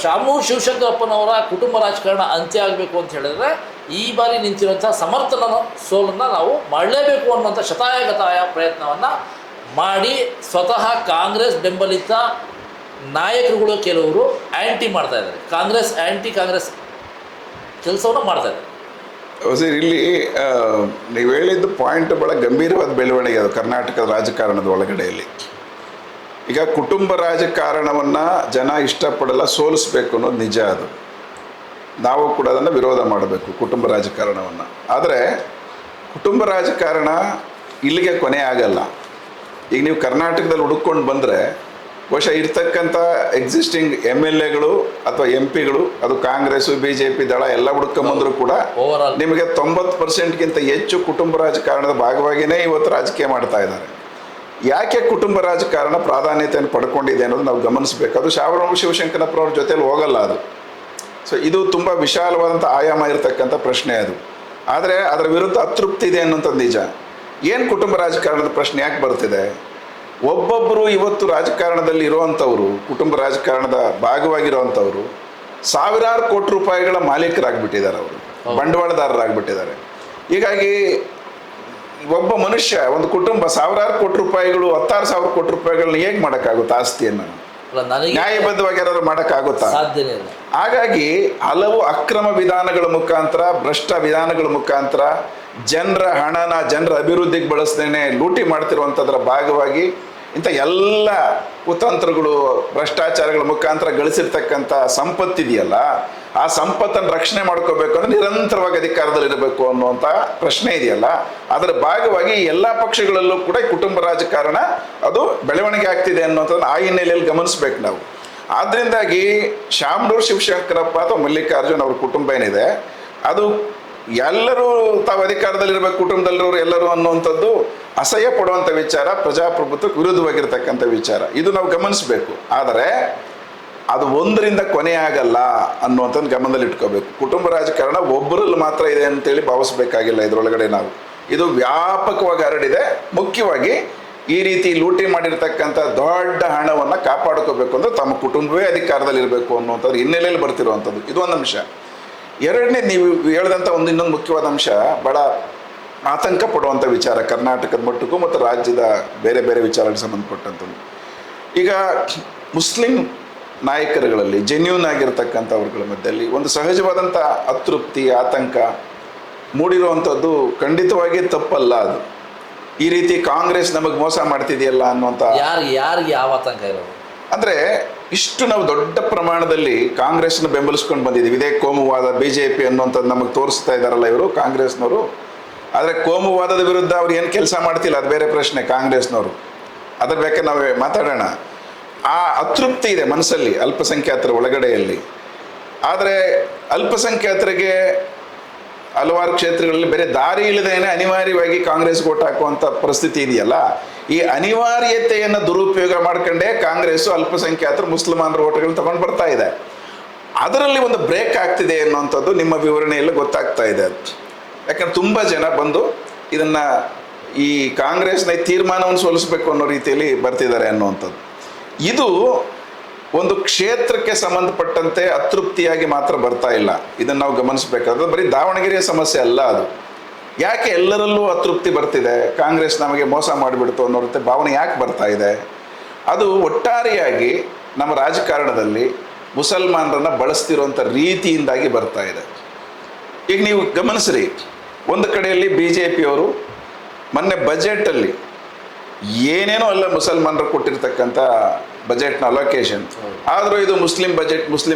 ಶಾಮನೂರು ಶಿವಶಂಕರಪ್ಪನವರ ಕುಟುಂಬ ರಾಜಕಾರಣ ಅಂತ್ಯ ಆಗಬೇಕು ಅಂತ ಹೇಳಿದ್ರೆ ಈ ಬಾರಿ ನಿಂತಿರುವಂಥ ಸಮರ್ಥನ ಸೋಲನ್ನು ನಾವು ಮಾಡಲೇಬೇಕು ಅನ್ನೋಂಥ ಶತಾಯಗತಾಯ ಪ್ರಯತ್ನವನ್ನು ಮಾಡಿ ಸ್ವತಃ ಕಾಂಗ್ರೆಸ್ ಬೆಂಬಲಿತ ನಾಯಕರುಗಳು ಕೆಲವರು ಮಾಡ್ತಾಯಿದ್ದಾರೆ. ಕಾಂಗ್ರೆಸ್ ಕೆಲಸವನ್ನು ಮಾಡ್ತಾಯಿದ್ದಾರೆ. ಸರ್, ಇಲ್ಲಿ ನೀವು ಹೇಳಿದ್ದು ಪಾಯಿಂಟ್ ಭಾಳ ಗಂಭೀರವಾದ ಬೆಳವಣಿಗೆ ಅದು ಕರ್ನಾಟಕದ ರಾಜಕಾರಣದ ಒಳಗಡೆಯಲ್ಲಿ. ಈಗ ಕುಟುಂಬ ರಾಜಕಾರಣವನ್ನು ಜನ ಇಷ್ಟಪಡಲ್ಲ, ಸೋಲಿಸ್ಬೇಕು ಅನ್ನೋದು ನಿಜ. ಅದು ನಾವು ಕೂಡ ಅದನ್ನು ವಿರೋಧ ಮಾಡಬೇಕು, ಕುಟುಂಬ ರಾಜಕಾರಣವನ್ನು. ಆದರೆ ಕುಟುಂಬ ರಾಜಕಾರಣ ಇಲ್ಲಿಗೆ ಕೊನೆ ಆಗಲ್ಲ. ಈಗ ನೀವು ಕರ್ನಾಟಕದಲ್ಲಿ ಹುಡುಕೊಂಡು ಬಂದರೆ ಬಹುಶಃ ಇರ್ತಕ್ಕಂಥ ಎಕ್ಸಿಸ್ಟಿಂಗ್ MLAಗಳು ಅಥವಾ MP ಗಳು, ಅದು ಕಾಂಗ್ರೆಸ್ಸು BJP ದಳ ಎಲ್ಲ ಹುಡುಕೊಂಬಂದರೂ ಕೂಡ ನಿಮಗೆ 90%ಗಿಂತ ಹೆಚ್ಚು ಕುಟುಂಬ ರಾಜಕಾರಣದ ಭಾಗವಾಗಿಯೇ ಇವತ್ತು ರಾಜಕೀಯ ಮಾಡ್ತಾ ಇದ್ದಾರೆ. ಯಾಕೆ ಕುಟುಂಬ ರಾಜಕಾರಣ ಪ್ರಾಧಾನ್ಯತೆಯನ್ನು ಪಡ್ಕೊಂಡಿದೆ ಅನ್ನೋದು ನಾವು ಗಮನಿಸಬೇಕು. ಅದು ಶಿವಶಂಕರಪ್ಪನವ್ರ ಜೊತೆಲಿ ಹೋಗಲ್ಲ ಅದು. ಸೊ ಇದು ತುಂಬ ವಿಶಾಲವಾದಂಥ ಆಯಾಮ ಇರತಕ್ಕಂಥ ಪ್ರಶ್ನೆ ಅದು. ಆದರೆ ಅದರ ವಿರುದ್ಧ ಅತೃಪ್ತಿ ಇದೆ ಅನ್ನೋಂಥದ್ದು ನಿಜ. ಏನು ಕುಟುಂಬ ರಾಜಕಾರಣದ ಪ್ರಶ್ನೆ ಯಾಕೆ ಬರ್ತಿದೆ? ಒಬ್ಬೊಬ್ಬರು ಇವತ್ತು ರಾಜಕಾರಣದಲ್ಲಿ ಇರುವಂಥವ್ರು, ಕುಟುಂಬ ರಾಜಕಾರಣದ ಭಾಗವಾಗಿರುವಂಥವ್ರು ಸಾವಿರಾರು ಕೋಟಿ ರೂಪಾಯಿಗಳ ಮಾಲೀಕರಾಗ್ಬಿಟ್ಟಿದ್ದಾರೆ, ಅವರು ಬಂಡವಾಳದಾರರಾಗ್ಬಿಟ್ಟಿದ್ದಾರೆ. ಹೀಗಾಗಿ ಒಬ್ಬ ಮನುಷ್ಯ, ಒಂದು ಕುಟುಂಬ ಸಾವಿರಾರು ಕೋಟಿ ರೂಪಾಯಿಗಳು, 16,000 ಕೋಟಿ ರೂಪಾಯಿಗಳನ್ನ ಹೇಗೆ ಮಾಡೋಕ್ಕಾಗುತ್ತೆ ಆಸ್ತಿಯನ್ನು? ನ್ಯಾಯಬದ್ಧವಾಗಿ ಯಾರು ಮಾಡೋಕ್ಕಾಗುತ್ತಾ? ಸಾಧ್ಯನೇ ಇಲ್ಲ. ಹಾಗಾಗಿ ಹಲವು ಅಕ್ರಮ ವಿಧಾನಗಳ ಮುಖಾಂತರ, ಭ್ರಷ್ಟ ವಿಧಾನಗಳ ಮುಖಾಂತರ ಜನರ ಹಣನ ಜನರ ಅಭಿವೃದ್ಧಿಗೆ ಬಳಸದೇನೆ ಲೂಟಿ ಮಾಡ್ತಿರುವಂಥದ್ರ ಭಾಗವಾಗಿ ಇಂಥ ಎಲ್ಲ ಕುತಂತ್ರಗಳು, ಭ್ರಷ್ಟಾಚಾರಗಳ ಮುಖಾಂತರ ಗಳಿಸಿರ್ತಕ್ಕಂಥ ಸಂಪತ್ತಿದೆಯಲ್ಲ, ಆ ಸಂಪತ್ತನ್ನು ರಕ್ಷಣೆ ಮಾಡ್ಕೋಬೇಕು ಅಂದರೆ ನಿರಂತರವಾಗಿ ಅಧಿಕಾರದಲ್ಲಿರಬೇಕು ಅನ್ನುವಂಥ ಪ್ರಶ್ನೆ ಇದೆಯಲ್ಲ, ಅದರ ಭಾಗವಾಗಿ ಎಲ್ಲ ಪಕ್ಷಗಳಲ್ಲೂ ಕೂಡ ಕುಟುಂಬ ರಾಜಕಾರಣ ಅದು ಬೆಳವಣಿಗೆ ಆಗ್ತಿದೆ ಅನ್ನೋಂಥದ್ದು ಆ ಹಿನ್ನೆಲೆಯಲ್ಲಿ ಗಮನಿಸ್ಬೇಕು ನಾವು. ಆದ್ದರಿಂದಾಗಿ ಶಾಮನೂರು ಶಿವಶಂಕರಪ್ಪ ಅಥವಾ ಮಲ್ಲಿಕಾರ್ಜುನ್ ಅವ್ರ ಕುಟುಂಬ ಏನಿದೆ, ಅದು ಎಲ್ಲರೂ ತಾವು ಅಧಿಕಾರದಲ್ಲಿರ್ಬೇಕು, ಕುಟುಂಬದಲ್ಲಿರೋರು ಎಲ್ಲರೂ ಅನ್ನುವಂಥದ್ದು ಅಸಹ್ಯ ಪಡುವಂಥ ವಿಚಾರ, ಪ್ರಜಾಪ್ರಭುತ್ವಕ್ಕೆ ವಿರುದ್ಧವಾಗಿರ್ತಕ್ಕಂಥ ವಿಚಾರ. ಇದು ನಾವು ಗಮನಿಸಬೇಕು. ಆದರೆ ಅದು ಒಂದರಿಂದ ಕೊನೆ ಆಗಲ್ಲ ಅನ್ನುವಂಥದ್ದು ಗಮನದಲ್ಲಿ ಇಟ್ಕೋಬೇಕು. ಕುಟುಂಬ ರಾಜಕಾರಣ ಒಬ್ಬರಲ್ಲಿ ಮಾತ್ರ ಇದೆ ಅಂತೇಳಿ ಭಾವಿಸ್ಬೇಕಾಗಿಲ್ಲ. ಇದರೊಳಗಡೆ ನಾವು ಇದು ವ್ಯಾಪಕವಾಗಿ ಹರಡಿದೆ. ಮುಖ್ಯವಾಗಿ ಈ ರೀತಿ ಲೂಟಿ ಮಾಡಿರ್ತಕ್ಕಂಥ ದೊಡ್ಡ ಹಣವನ್ನು ಕಾಪಾಡ್ಕೋಬೇಕು ಅಂದರೆ ತಮ್ಮ ಕುಟುಂಬವೇ ಅಧಿಕಾರದಲ್ಲಿರಬೇಕು ಅನ್ನುವಂಥದ್ದು ಹಿನ್ನೆಲೆಯಲ್ಲಿ ಬರ್ತಿರುವಂಥದ್ದು. ಇದು ಒಂದು ಅಂಶ. ಎರಡನೇ, ನೀವು ಹೇಳಿದಂಥ ಇನ್ನೊಂದು ಮುಖ್ಯವಾದ ಅಂಶ, ಭಾಳ ಆತಂಕ ಪಡುವಂಥ ವಿಚಾರ ಕರ್ನಾಟಕದ ಮಟ್ಟಕ್ಕೂ ಮತ್ತು ರಾಜ್ಯದ ಬೇರೆ ಬೇರೆ ವಿಚಾರಗಳಿಗೆ ಸಂಬಂಧಪಟ್ಟಂಥದ್ದು. ಈಗ ಮುಸ್ಲಿಂ ನಾಯಕರುಗಳಲ್ಲಿ ಜೆನ್ಯೂನ್ ಆಗಿರ್ತಕ್ಕಂಥವ್ರಗಳ ಮಧ್ಯದಲ್ಲಿ ಒಂದು ಸಹಜವಾದಂಥ ಅತೃಪ್ತಿ, ಆತಂಕ ಮೂಡಿರುವಂಥದ್ದು ಖಂಡಿತವಾಗಿ ತಪ್ಪಲ್ಲ. ಅದು ಈ ರೀತಿ ಕಾಂಗ್ರೆಸ್ ನಮಗೆ ಮೋಸ ಮಾಡ್ತಿದೆಯಲ್ಲ ಅನ್ನುವಂಥ, ಯಾರಿಗೆ ಯಾವ ಆತಂಕ ಇರೋದು ಅಂದರೆ ಇಷ್ಟು ನಾವು ದೊಡ್ಡ ಪ್ರಮಾಣದಲ್ಲಿ ಕಾಂಗ್ರೆಸ್ನ ಬೆಂಬಲಿಸ್ಕೊಂಡು ಬಂದಿದ್ದೀವಿ. ಇದೇ ಕೋಮುವಾದ BJP ಅನ್ನುವಂಥದ್ದು ನಮಗೆ ತೋರಿಸ್ತಾ ಇದ್ದಾರಲ್ಲ ಇವರು ಕಾಂಗ್ರೆಸ್ನವರು. ಆದರೆ ಕೋಮುವಾದದ ವಿರುದ್ಧ ಅವ್ರು ಏನು ಕೆಲಸ ಮಾಡ್ತಿಲ್ಲ, ಅದು ಬೇರೆ ಪ್ರಶ್ನೆ. ಕಾಂಗ್ರೆಸ್ನವರು ಅದ್ರ ಬೇಕಾದ್ರೆ ನಾವು ಮಾತಾಡೋಣ. ಆ ಅತೃಪ್ತಿ ಇದೆ ಮನಸ್ಸಲ್ಲಿ ಅಲ್ಪಸಂಖ್ಯಾತರ ಒಳಗಡೆಯಲ್ಲಿ. ಆದರೆ ಅಲ್ಪಸಂಖ್ಯಾತರಿಗೆ ಹಲವಾರು ಕ್ಷೇತ್ರಗಳಲ್ಲಿ ಬೇರೆ ದಾರಿ ಇಲ್ಲದೇನೆ ಅನಿವಾರ್ಯವಾಗಿ ಕಾಂಗ್ರೆಸ್ ಓಟ್ ಹಾಕುವಂಥ ಪರಿಸ್ಥಿತಿ ಇದೆಯಲ್ಲ, ಈ ಅನಿವಾರ್ಯತೆಯನ್ನು ದುರುಪಯೋಗ ಮಾಡ್ಕೊಂಡೇ ಕಾಂಗ್ರೆಸ್ಸು ಅಲ್ಪಸಂಖ್ಯಾತರು ಮುಸಲ್ಮಾನರ ಓಟ್ಗಳನ್ನ ತಗೊಂಡು ಬರ್ತಾ ಇದೆ. ಅದರಲ್ಲಿ ಒಂದು ಬ್ರೇಕ್ ಆಗ್ತಿದೆ ಅನ್ನುವಂಥದ್ದು ನಿಮ್ಮ ವಿವರಣೆಯಲ್ಲಿ ಗೊತ್ತಾಗ್ತಾ ಇದೆ. ಯಾಕಂದ್ರೆ ತುಂಬ ಜನ ಬಂದು ಇದನ್ನು ಈ ಕಾಂಗ್ರೆಸ್ನ ತೀರ್ಮಾನವನ್ನು ಸೋಲಿಸಬೇಕು ಅನ್ನೋ ರೀತಿಯಲ್ಲಿ ಬರ್ತಿದ್ದಾರೆ ಅನ್ನುವಂಥದ್ದು. ಇದು ಒಂದು ಕ್ಷೇತ್ರಕ್ಕೆ ಸಂಬಂಧಪಟ್ಟಂತೆ ಅತೃಪ್ತಿಯಾಗಿ ಮಾತ್ರ ಬರ್ತಾ ಇಲ್ಲ. ಇದನ್ನು ನಾವು ಗಮನಿಸಬೇಕಾದ್ರೆ ಬರೀ ದಾವಣಗೆರೆಯ ಸಮಸ್ಯೆ ಅಲ್ಲ ಅದು. ಯಾಕೆ ಎಲ್ಲರಲ್ಲೂ ಅತೃಪ್ತಿ ಬರ್ತಿದೆ, ಕಾಂಗ್ರೆಸ್ ನಮಗೆ ಮೋಸ ಮಾಡಿಬಿಡ್ತು ಅನ್ನೋ ರೀತಿ ಭಾವನೆ ಯಾಕೆ ಬರ್ತಾ ಇದೆ? ಅದು ಒಟ್ಟಾರೆಯಾಗಿ ನಮ್ಮ ರಾಜಕಾರಣದಲ್ಲಿ ಮುಸಲ್ಮಾನರನ್ನು ಬಳಸ್ತಿರುವಂಥ ರೀತಿಯಿಂದಾಗಿ ಬರ್ತಾ ಇದೆ. ಈಗ ನೀವು ಗಮನಿಸ್ರಿ, ಒಂದು ಕಡೆಯಲ್ಲಿ BJPಯವರು ಮೊನ್ನೆ ಬಜೆಟಲ್ಲಿ ಏನೇನೋ ಅಲ್ಲ ಮುಸಲ್ಮಾನರು ಕೊಟ್ಟಿರ್ತಕ್ಕಂಥ ಬಜೆಟ್ನ ಅಲೋಕೇಶನ್, ಆದರೂ ಇದು ಮುಸ್ಲಿಂ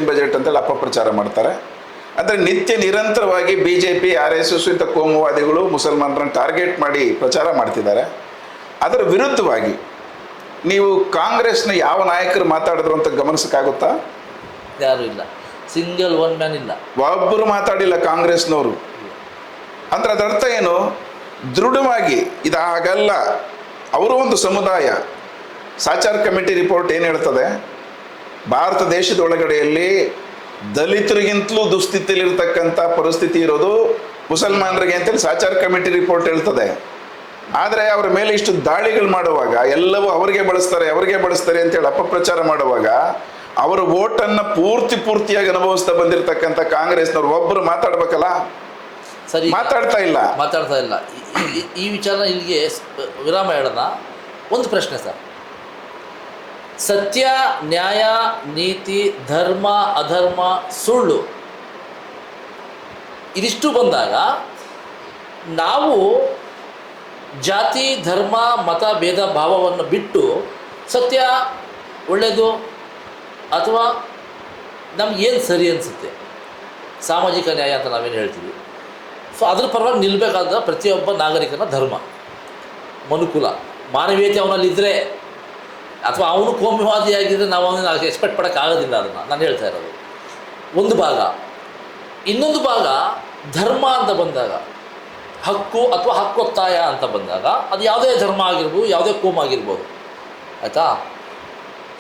ಬಜೆಟ್ ಅಂತೇಳಿ ಅಪಪ್ರಚಾರ ಮಾಡ್ತಾರೆ. ಅಂದರೆ ನಿತ್ಯ ನಿರಂತರವಾಗಿ BJP, RSS ಇಂಥ ಕೋಮುವಾದಿಗಳು ಮುಸಲ್ಮಾನರನ್ನು ಟಾರ್ಗೆಟ್ ಮಾಡಿ ಪ್ರಚಾರ ಮಾಡ್ತಿದ್ದಾರೆ. ಅದರ ವಿರುದ್ಧವಾಗಿ ನೀವು ಕಾಂಗ್ರೆಸ್ನ ಯಾವ ನಾಯಕರು ಮಾತಾಡಿದ್ರು ಅಂತ ಗಮನಿಸೋಕ್ಕಾಗುತ್ತಾ? ಯಾರು ಇಲ್ಲ, ಸಿಂಗಲ್ ಒನ್ ಮ್ಯಾನ್ ಇಲ್ಲ, ಒಬ್ಬರು ಮಾತಾಡಿಲ್ಲ ಕಾಂಗ್ರೆಸ್ನವರು. ಅಂದ್ರೆ ಅದರ ಅರ್ಥ ಏನು? ದೃಢವಾಗಿ ಇದಾಗಲ್ಲ. ಅವರು ಒಂದು ಸಮುದಾಯ. ಸಾಚಾರ್ ಕಮಿಟಿ ರಿಪೋರ್ಟ್ ಏನು ಹೇಳ್ತದೆ? ಭಾರತ ದೇಶದ ಒಳಗಡೆಯಲ್ಲಿ ದಲಿತರಿಗಿಂತಲೂ ದುಸ್ಥಿತಿಯಲ್ಲಿರ್ತಕ್ಕಂಥ ಪರಿಸ್ಥಿತಿ ಇರೋದು ಮುಸಲ್ಮಾನರಿಗೆ ಅಂತೇಳಿ ಸಾಚಾರ್ ಕಮಿಟಿ ರಿಪೋರ್ಟ್ ಹೇಳ್ತದೆ. ಆದರೆ ಅವರ ಮೇಲೆ ಇಷ್ಟು ದಾಳಿಗಳು ಮಾಡುವಾಗ, ಎಲ್ಲವೂ ಅವರಿಗೆ ಬಳಸ್ತಾರೆ ಅಂತೇಳಿ ಅಪಪ್ರಚಾರ ಮಾಡುವಾಗ, ಅವರ ಓಟನ್ನು ಪೂರ್ತಿಯಾಗಿ ಅನುಭವಿಸ್ತಾ ಬಂದಿರತಕ್ಕಂಥ ಕಾಂಗ್ರೆಸ್ನವ್ರು ಒಬ್ಬರು ಮಾತಾಡ್ಬೇಕಲ್ಲ, ಸರಿ ಮಾತಾಡ್ತಾ ಇಲ್ಲ. ಈ ವಿಚಾರ ಇಲ್ಲಿಗೆ ವಿರಾಮ ಹೇಳೋಣ. ಒಂದು ಪ್ರಶ್ನೆ ಸರ್, ಸತ್ಯ, ನ್ಯಾಯ, ನೀತಿ, ಧರ್ಮ, ಅಧರ್ಮ, ಸುಳ್ಳು ಇದಿಷ್ಟು ಬಂದಾಗ ನಾವು ಜಾತಿ, ಧರ್ಮ, ಮತ, ಭೇದ ಭಾವವನ್ನು ಬಿಟ್ಟು ಸತ್ಯ ಒಳ್ಳೆಯದು ಅಥವಾ ನಮಗೇನು ಸರಿ ಅನಿಸುತ್ತೆ, ಸಾಮಾಜಿಕ ನ್ಯಾಯ ಅಂತ ನಾವೇನು ಹೇಳ್ತೀವಿ, ಸೊ ಅದ್ರ ಪರವಾಗಿ ನಿಲ್ಲಬೇಕಾದ ಪ್ರತಿಯೊಬ್ಬ ನಾಗರಿಕನ ಧರ್ಮ, ಮನುಕುಲ, ಮಾನವೀಯತೆ ಅವನಲ್ಲಿದ್ದರೆ, ಅಥವಾ ಅವನು ಕೋಮುವಾದಿಯಾಗಿದ್ದರೆ ನಾವು ಅವನಿಗೆ ಎಕ್ಸ್ಪೆಕ್ಟ್ ಪಡೋಕ್ಕಾಗೋದಿಲ್ಲ. ಅದನ್ನು ನಾನು ಹೇಳ್ತಾ ಇರೋದು ಒಂದು ಭಾಗ. ಇನ್ನೊಂದು ಭಾಗ ಧರ್ಮ ಅಂತ ಬಂದಾಗ ಹಕ್ಕು ಅಥವಾ ಹಕ್ಕೊತ್ತಾಯ ಅಂತ ಬಂದಾಗ ಅದು ಯಾವುದೇ ಧರ್ಮ ಆಗಿರ್ಬೋದು, ಯಾವುದೇ ಕೋಮ ಆಗಿರ್ಬೋದು, ಆಯಿತಾ.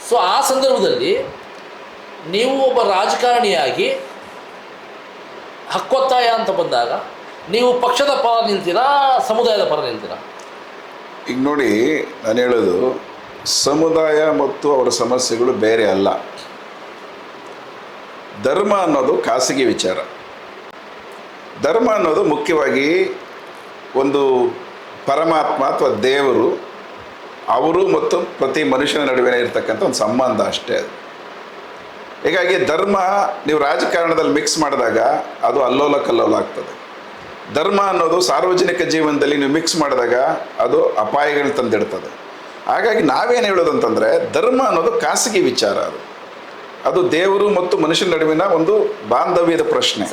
ಸೊ ಆ ಸಂದರ್ಭದಲ್ಲಿ ನೀವು ಒಬ್ಬ ರಾಜಕಾರಣಿಯಾಗಿ ಹಕ್ಕೊತ್ತಾಯ ಅಂತ ಬಂದಾಗ ನೀವು ಪಕ್ಷದ ಪರ ನಿಲ್ತೀರಾ, ಸಮುದಾಯದ ಪರ ನಿಲ್ತೀರಾ? ಈಗ ನೋಡಿ, ನಾನು ಹೇಳೋದು ಸಮುದಾಯ ಮತ್ತು ಅವರ ಸಮಸ್ಯೆಗಳು ಬೇರೆ ಅಲ್ಲ. ಧರ್ಮ ಅನ್ನೋದು ಖಾಸಗಿ ವಿಚಾರ. ಧರ್ಮ ಅನ್ನೋದು ಮುಖ್ಯವಾಗಿ ಒಂದು ಪರಮಾತ್ಮ ಅಥವಾ ದೇವರು, ಅವರು ಮತ್ತು ಪ್ರತಿ ಮನುಷ್ಯನ ನಡುವೆ ಇರತಕ್ಕಂಥ ಒಂದು ಸಂಬಂಧ ಅಷ್ಟೇ ಅದು. ಹೀಗಾಗಿ ಧರ್ಮ ನೀವು ರಾಜಕಾರಣದಲ್ಲಿ ಮಿಕ್ಸ್ ಮಾಡಿದಾಗ ಅದು ಅಲ್ಲೋಲ ಕಲ್ಲೋಲ ಆಗ್ತದೆ. ಧರ್ಮ ಅನ್ನೋದು ಸಾರ್ವಜನಿಕ ಜೀವನದಲ್ಲಿ ನೀವು ಮಿಕ್ಸ್ ಮಾಡಿದಾಗ ಅದು ಅಪಾಯಗಳು ತಂದಿಡ್ತದೆ. ಹಾಗಾಗಿ ನಾವೇನು ಹೇಳೋದಂತಂದರೆ, ಧರ್ಮ ಅನ್ನೋದು ಖಾಸಗಿ ವಿಚಾರ. ಅದು ದೇವರು ಮತ್ತು ಮನುಷ್ಯನ ನಡುವಿನ ಒಂದು ಬಾಂಧವ್ಯದ ಪ್ರಶ್ನೆ.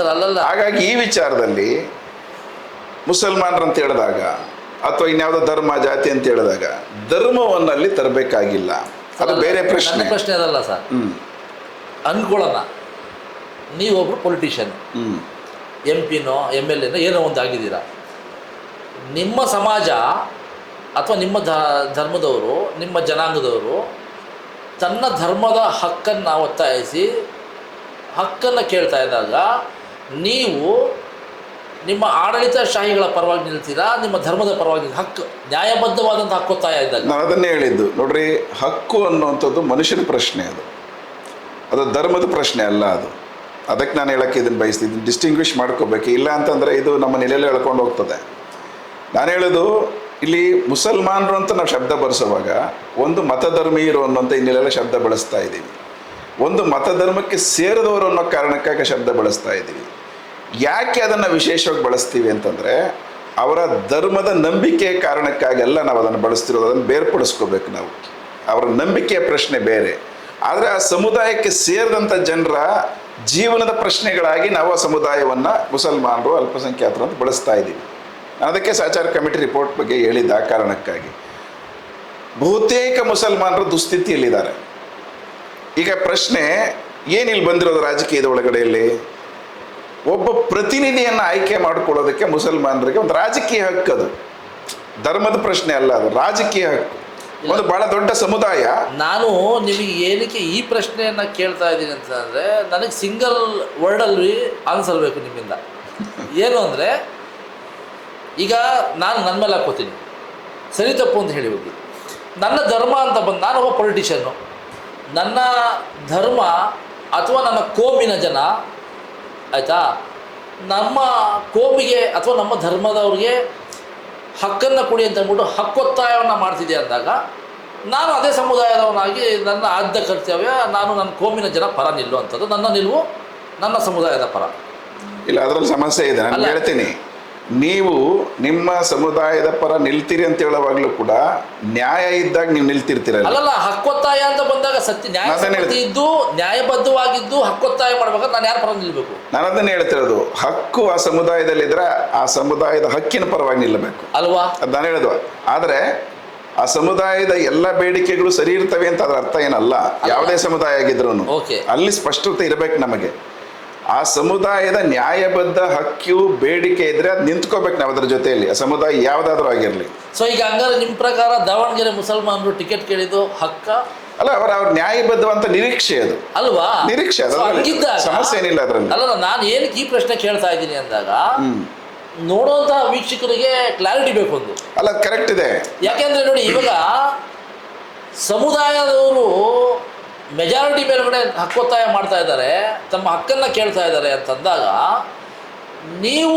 ಹಾಗಾಗಿ ಈ ವಿಚಾರದಲ್ಲಿ ಮುಸಲ್ಮಾನರಂತ ಹೇಳಿದಾಗ ಅಥವಾ ಇನ್ಯಾವುದೋ ಧರ್ಮ ಜಾತಿ ಅಂತ ಹೇಳಿದಾಗ ಧರ್ಮವನ್ನಲ್ಲಿ ತರಬೇಕಾಗಿಲ್ಲ. ಅದು ಬೇರೆ ಪ್ರಶ್ನೆ. ಪ್ರಶ್ನೆ ಅದಲ್ಲ ಸರ್. ಅನ್ಕೊಳ್ಳೋಣ, ನೀವೊಬ್ರು ಪೊಲಿಟಿಷಿಯನ್, MP ನೋ MLA ಏನೋ ಒಂದು ಆಗಿದ್ದೀರಾ. ನಿಮ್ಮ ಸಮಾಜ ಅಥವಾ ನಿಮ್ಮ ಧರ್ಮದವರು, ನಿಮ್ಮ ಜನಾಂಗದವರು ತನ್ನ ಧರ್ಮದ ಹಕ್ಕನ್ನು ಒತ್ತಾಯಿಸಿ ಹಕ್ಕನ್ನು ಕೇಳ್ತಾ ಇದ್ದಾಗ ನೀವು ನಿಮ್ಮ ಆಡಳಿತಶಾಹಿಗಳ ಪರವಾಗಿ ನಿಲ್ತೀರಾ, ನಿಮ್ಮ ಧರ್ಮದ ಪರವಾಗಿ ಹಕ್ಕು, ನ್ಯಾಯಬದ್ಧವಾದಂಥ ಹಕ್ಕೊತ್ತಾಯ ಇದ್ದಾಗ? ನಾನು ಅದನ್ನೇ ಹೇಳಿದ್ದು ನೋಡ್ರಿ, ಹಕ್ಕು ಅನ್ನುವಂಥದ್ದು ಮನುಷ್ಯನ ಪ್ರಶ್ನೆ. ಅದು ಧರ್ಮದ ಪ್ರಶ್ನೆ ಅಲ್ಲ. ಅದಕ್ಕೆ ನಾನು ಹೇಳೋಕ್ಕೆ ಇದನ್ನು ಬಯಸ್ತಿದ್ದೀನಿ, ಡಿಸ್ಟಿಂಗ್ವಿಷ್ ಮಾಡ್ಕೋಬೇಕು. ಇಲ್ಲ ಅಂತಂದರೆ ಇದು ನಮ್ಮ ನೆಲೆಯಲ್ಲಿ ಎಳ್ಕೊಂಡು ಹೋಗ್ತದೆ. ನಾನು ಹೇಳೋದು, ಇಲ್ಲಿ ಮುಸಲ್ಮಾನರು ಅಂತ ನಾವು ಶಬ್ದ ಬಳಸುವಾಗ ಒಂದು ಮತಧರ್ಮೀಯರು ಅನ್ನೋಂಥ ಇನ್ನೆಲ್ಲ ಶಬ್ದ ಬಳಸ್ತಾ ಇದ್ದೀವಿ. ಒಂದು ಮತಧರ್ಮಕ್ಕೆ ಸೇರಿದವರು ಅನ್ನೋ ಕಾರಣಕ್ಕಾಗಿ ಶಬ್ದ ಬಳಸ್ತಾ ಇದ್ದೀವಿ. ಯಾಕೆ ಅದನ್ನು ವಿಶೇಷವಾಗಿ ಬಳಸ್ತೀವಿ ಅಂತಂದರೆ, ಅವರ ಧರ್ಮದ ನಂಬಿಕೆಯ ಕಾರಣಕ್ಕಾಗೆಲ್ಲ ನಾವು ಅದನ್ನು ಬಳಸ್ತಿರೋದು. ಅದನ್ನು ಬೇರ್ಪಡಿಸ್ಕೋಬೇಕು ನಾವು. ಅವರ ನಂಬಿಕೆಯ ಪ್ರಶ್ನೆ ಬೇರೆ, ಆದರೆ ಆ ಸಮುದಾಯಕ್ಕೆ ಸೇರಿದಂಥ ಜನರ ಜೀವನದ ಪ್ರಶ್ನೆಗಳಾಗಿ ನಾವು ಆ ಸಮುದಾಯವನ್ನು ಮುಸಲ್ಮಾನರು, ಅಲ್ಪಸಂಖ್ಯಾತರು ಅಂತ ಬಳಸ್ತಾ ಇದ್ದೀವಿ. ಅದಕ್ಕೆ ಸಹಚಾರ ಕಮಿಟಿ ರಿಪೋರ್ಟ್ ಬಗ್ಗೆ ಹೇಳಿದ್ದ ಆ ಕಾರಣಕ್ಕಾಗಿ. ಬಹುತೇಕ ಮುಸಲ್ಮಾನರು ದುಸ್ಥಿತಿಯಲ್ಲಿದ್ದಾರೆ. ಈಗ ಪ್ರಶ್ನೆ ಏನಿಲ್ಲಿ ಬಂದಿರೋದು ರಾಜಕೀಯದ ಒಳಗಡೆಯಲ್ಲಿ, ಒಬ್ಬ ಪ್ರತಿನಿಧಿಯನ್ನು ಆಯ್ಕೆ ಮಾಡಿಕೊಳ್ಳೋದಕ್ಕೆ ಮುಸಲ್ಮಾನರಿಗೆ ಒಂದು ರಾಜಕೀಯ ಹಕ್ಕು. ಅದು ಧರ್ಮದ ಪ್ರಶ್ನೆ ಅಲ್ಲ, ಅದು ರಾಜಕೀಯ ಹಕ್ಕು. ಒಂದು ಬಹಳ ದೊಡ್ಡ ಸಮುದಾಯ. ನಾನು ನಿಮಗೆ ಏನಕ್ಕೆ ಈ ಪ್ರಶ್ನೆಯನ್ನು ಕೇಳ್ತಾ ಇದ್ದೀನಿ ಅಂತಂದರೆ, ನನಗೆ ಸಿಂಗಲ್ ವರ್ಡಲ್ಲಿ ಆನ್ಸರ್ ಬೇಕು ನಿಮ್ಮಿಂದ. ಏನು ಅಂದರೆ, ಈಗ ನಾನು ನನ್ನ ಮೇಲೆ ಹಾಕೋತೀನಿ, ಸರಿ ತಪ್ಪು ಅಂತ ಹೇಳಿ ಹೋಗಿ. ನನ್ನ ಧರ್ಮ ಅಂತ ಬಂದು ನಾನೊಬ್ಬ ಪೊಲಿಟಿಷಿಯನ್ನು, ನನ್ನ ಧರ್ಮ ಅಥವಾ ನನ್ನ ಕೋಮಿನ ಜನ, ಆಯಿತಾ, ನಮ್ಮ ಕೋಮಿಗೆ ಅಥವಾ ನಮ್ಮ ಧರ್ಮದವ್ರಿಗೆ ಹಕ್ಕನ್ನು ಕೊಡಿ ಅಂತ ಅಂದ್ಬಿಟ್ಟು ಹಕ್ಕೊತ್ತಾಯವನ್ನು ಮಾಡ್ತಿದ್ದೆ ಅಂದಾಗ, ನಾನು ಅದೇ ಸಮುದಾಯದವನಾಗಿ ನನ್ನ ಆದ್ಯ ಕರ್ತವ್ಯ, ನಾನು ನನ್ನ ಕೋಮಿನ ಜನ ಪರ ನಿಲ್ಲುವಂಥದ್ದು. ನನ್ನ ನಿಲುವು ನನ್ನ ಸಮುದಾಯದ ಪರ. ಇಲ್ಲ, ಅದರಲ್ಲಿ ಸಮಸ್ಯೆ ಇದೆ. ನಾನು ಹೇಳ್ತೀನಿ, ನೀವು ನಿಮ್ಮ ಸಮುದಾಯದ ಪರ ನಿಲ್ತೀರಿ ಅಂತ ಹೇಳುವಾಗಲೂ ಕೂಡ ನ್ಯಾಯ ಇದ್ದಾಗ ನೀವು ನಿಲ್ತಿರ್ತೀರಲ್ಲ. ಅಲ್ಲಲ್ಲ, ಹಕ್ಕೊತ್ತಾಯ ಅಂತ ಬಂದಾಗ ಇದ್ದು ನ್ಯಾಯಬದ್ಧವಾಗಿದ್ದು ಹಕ್ಕೊತ್ತಾಯ ಮಾಡ್ಬೇಕಾದ್ರೆ ನಾನು ಯಾರ ಪರ ನಿಲ್ಬೇಕು? ನಾನು ಅದನ್ನೇ ಹೇಳ್ತಿರೋದು. ಹಕ್ಕು ಆ ಸಮುದಾಯದಲ್ಲಿದ್ರೆ ಆ ಸಮುದಾಯದ ಹಕ್ಕಿನ ಪರವಾಗಿ ನಿಲ್ಲಬೇಕು ಅಲ್ವಾ? ಅದು ನಾನು ಹೇಳೋದು. ಆದರೆ ಆ ಸಮುದಾಯದ ಎಲ್ಲ ಬೇಡಿಕೆಗಳು ಸರಿ ಇರ್ತವೆ ಅಂತ ಅದರ ಅರ್ಥ ಏನಲ್ಲ. ಯಾವುದೇ ಸಮುದಾಯ ಆಗಿದ್ರು ಅಲ್ಲಿ ಸ್ಪಷ್ಟತೆ ಇರಬೇಕು ನಮಗೆ. ಆ ಸಮುದಾಯದ ನ್ಯಾಯಬದ್ಧ ಹಕ್ಕು ಬೇಡಿಕೆ ಇದ್ರೆ ಅದು ನಿಂತ್ಕೋಬೇಕು ನಾವು ಅದರ ಜೊತೆಯಲ್ಲಿ, ಆ ಸಮುದಾಯ ಯಾವುದಾದ್ರೂ ಆಗಿರಲಿ. ಸೊ ಈಗ ಹಂಗಾರೆ ನಿಮ್ಮ ಪ್ರಕಾರ ದಾವಣಗೆರೆ ಮುಸಲ್ಮಾನರು ಟಿಕೆಟ್ ಕೇಳಿದ್ದು ಹಕ್ಕ ಅಲ್ಲ, ಅವರ ನ್ಯಾಯಬದ್ಧವಂತ ನಿರೀಕ್ಷೆ ಅದು ಅಲ್ವಾ? ನಿರೀಕ್ಷೆ, ಸಮಸ್ಯೆ ಏನಿಲ್ಲ ಅದರಲ್ಲಿ. ಅಲ್ಲ, ನಾನು ಏನಕ್ಕೆ ಈ ಪ್ರಶ್ನೆ ಕೇಳ್ತಾ ಇದ್ದೀನಿ ಅಂದಾಗ, ನೋಡುವಂತಹ ವೀಕ್ಷಕರಿಗೆ ಕ್ಲಾರಿಟಿ ಬೇಕು ಒಂದು. ಅಲ್ಲ, ಕರೆಕ್ಟ್ ಇದೆ. ಯಾಕೆಂದ್ರೆ ನೋಡಿ, ಇವಾಗ ಸಮುದಾಯದವರು ಮೆಜಾರಿಟಿ ಮೇಲ್ಗಡೆ ಹಕ್ಕೊತ್ತಾಯ ಮಾಡ್ತಾ ಇದ್ದಾರೆ, ತಮ್ಮ ಹಕ್ಕನ್ನು ಕೇಳ್ತಾ ಇದ್ದಾರೆ ಅಂತಂದಾಗ, ನೀವು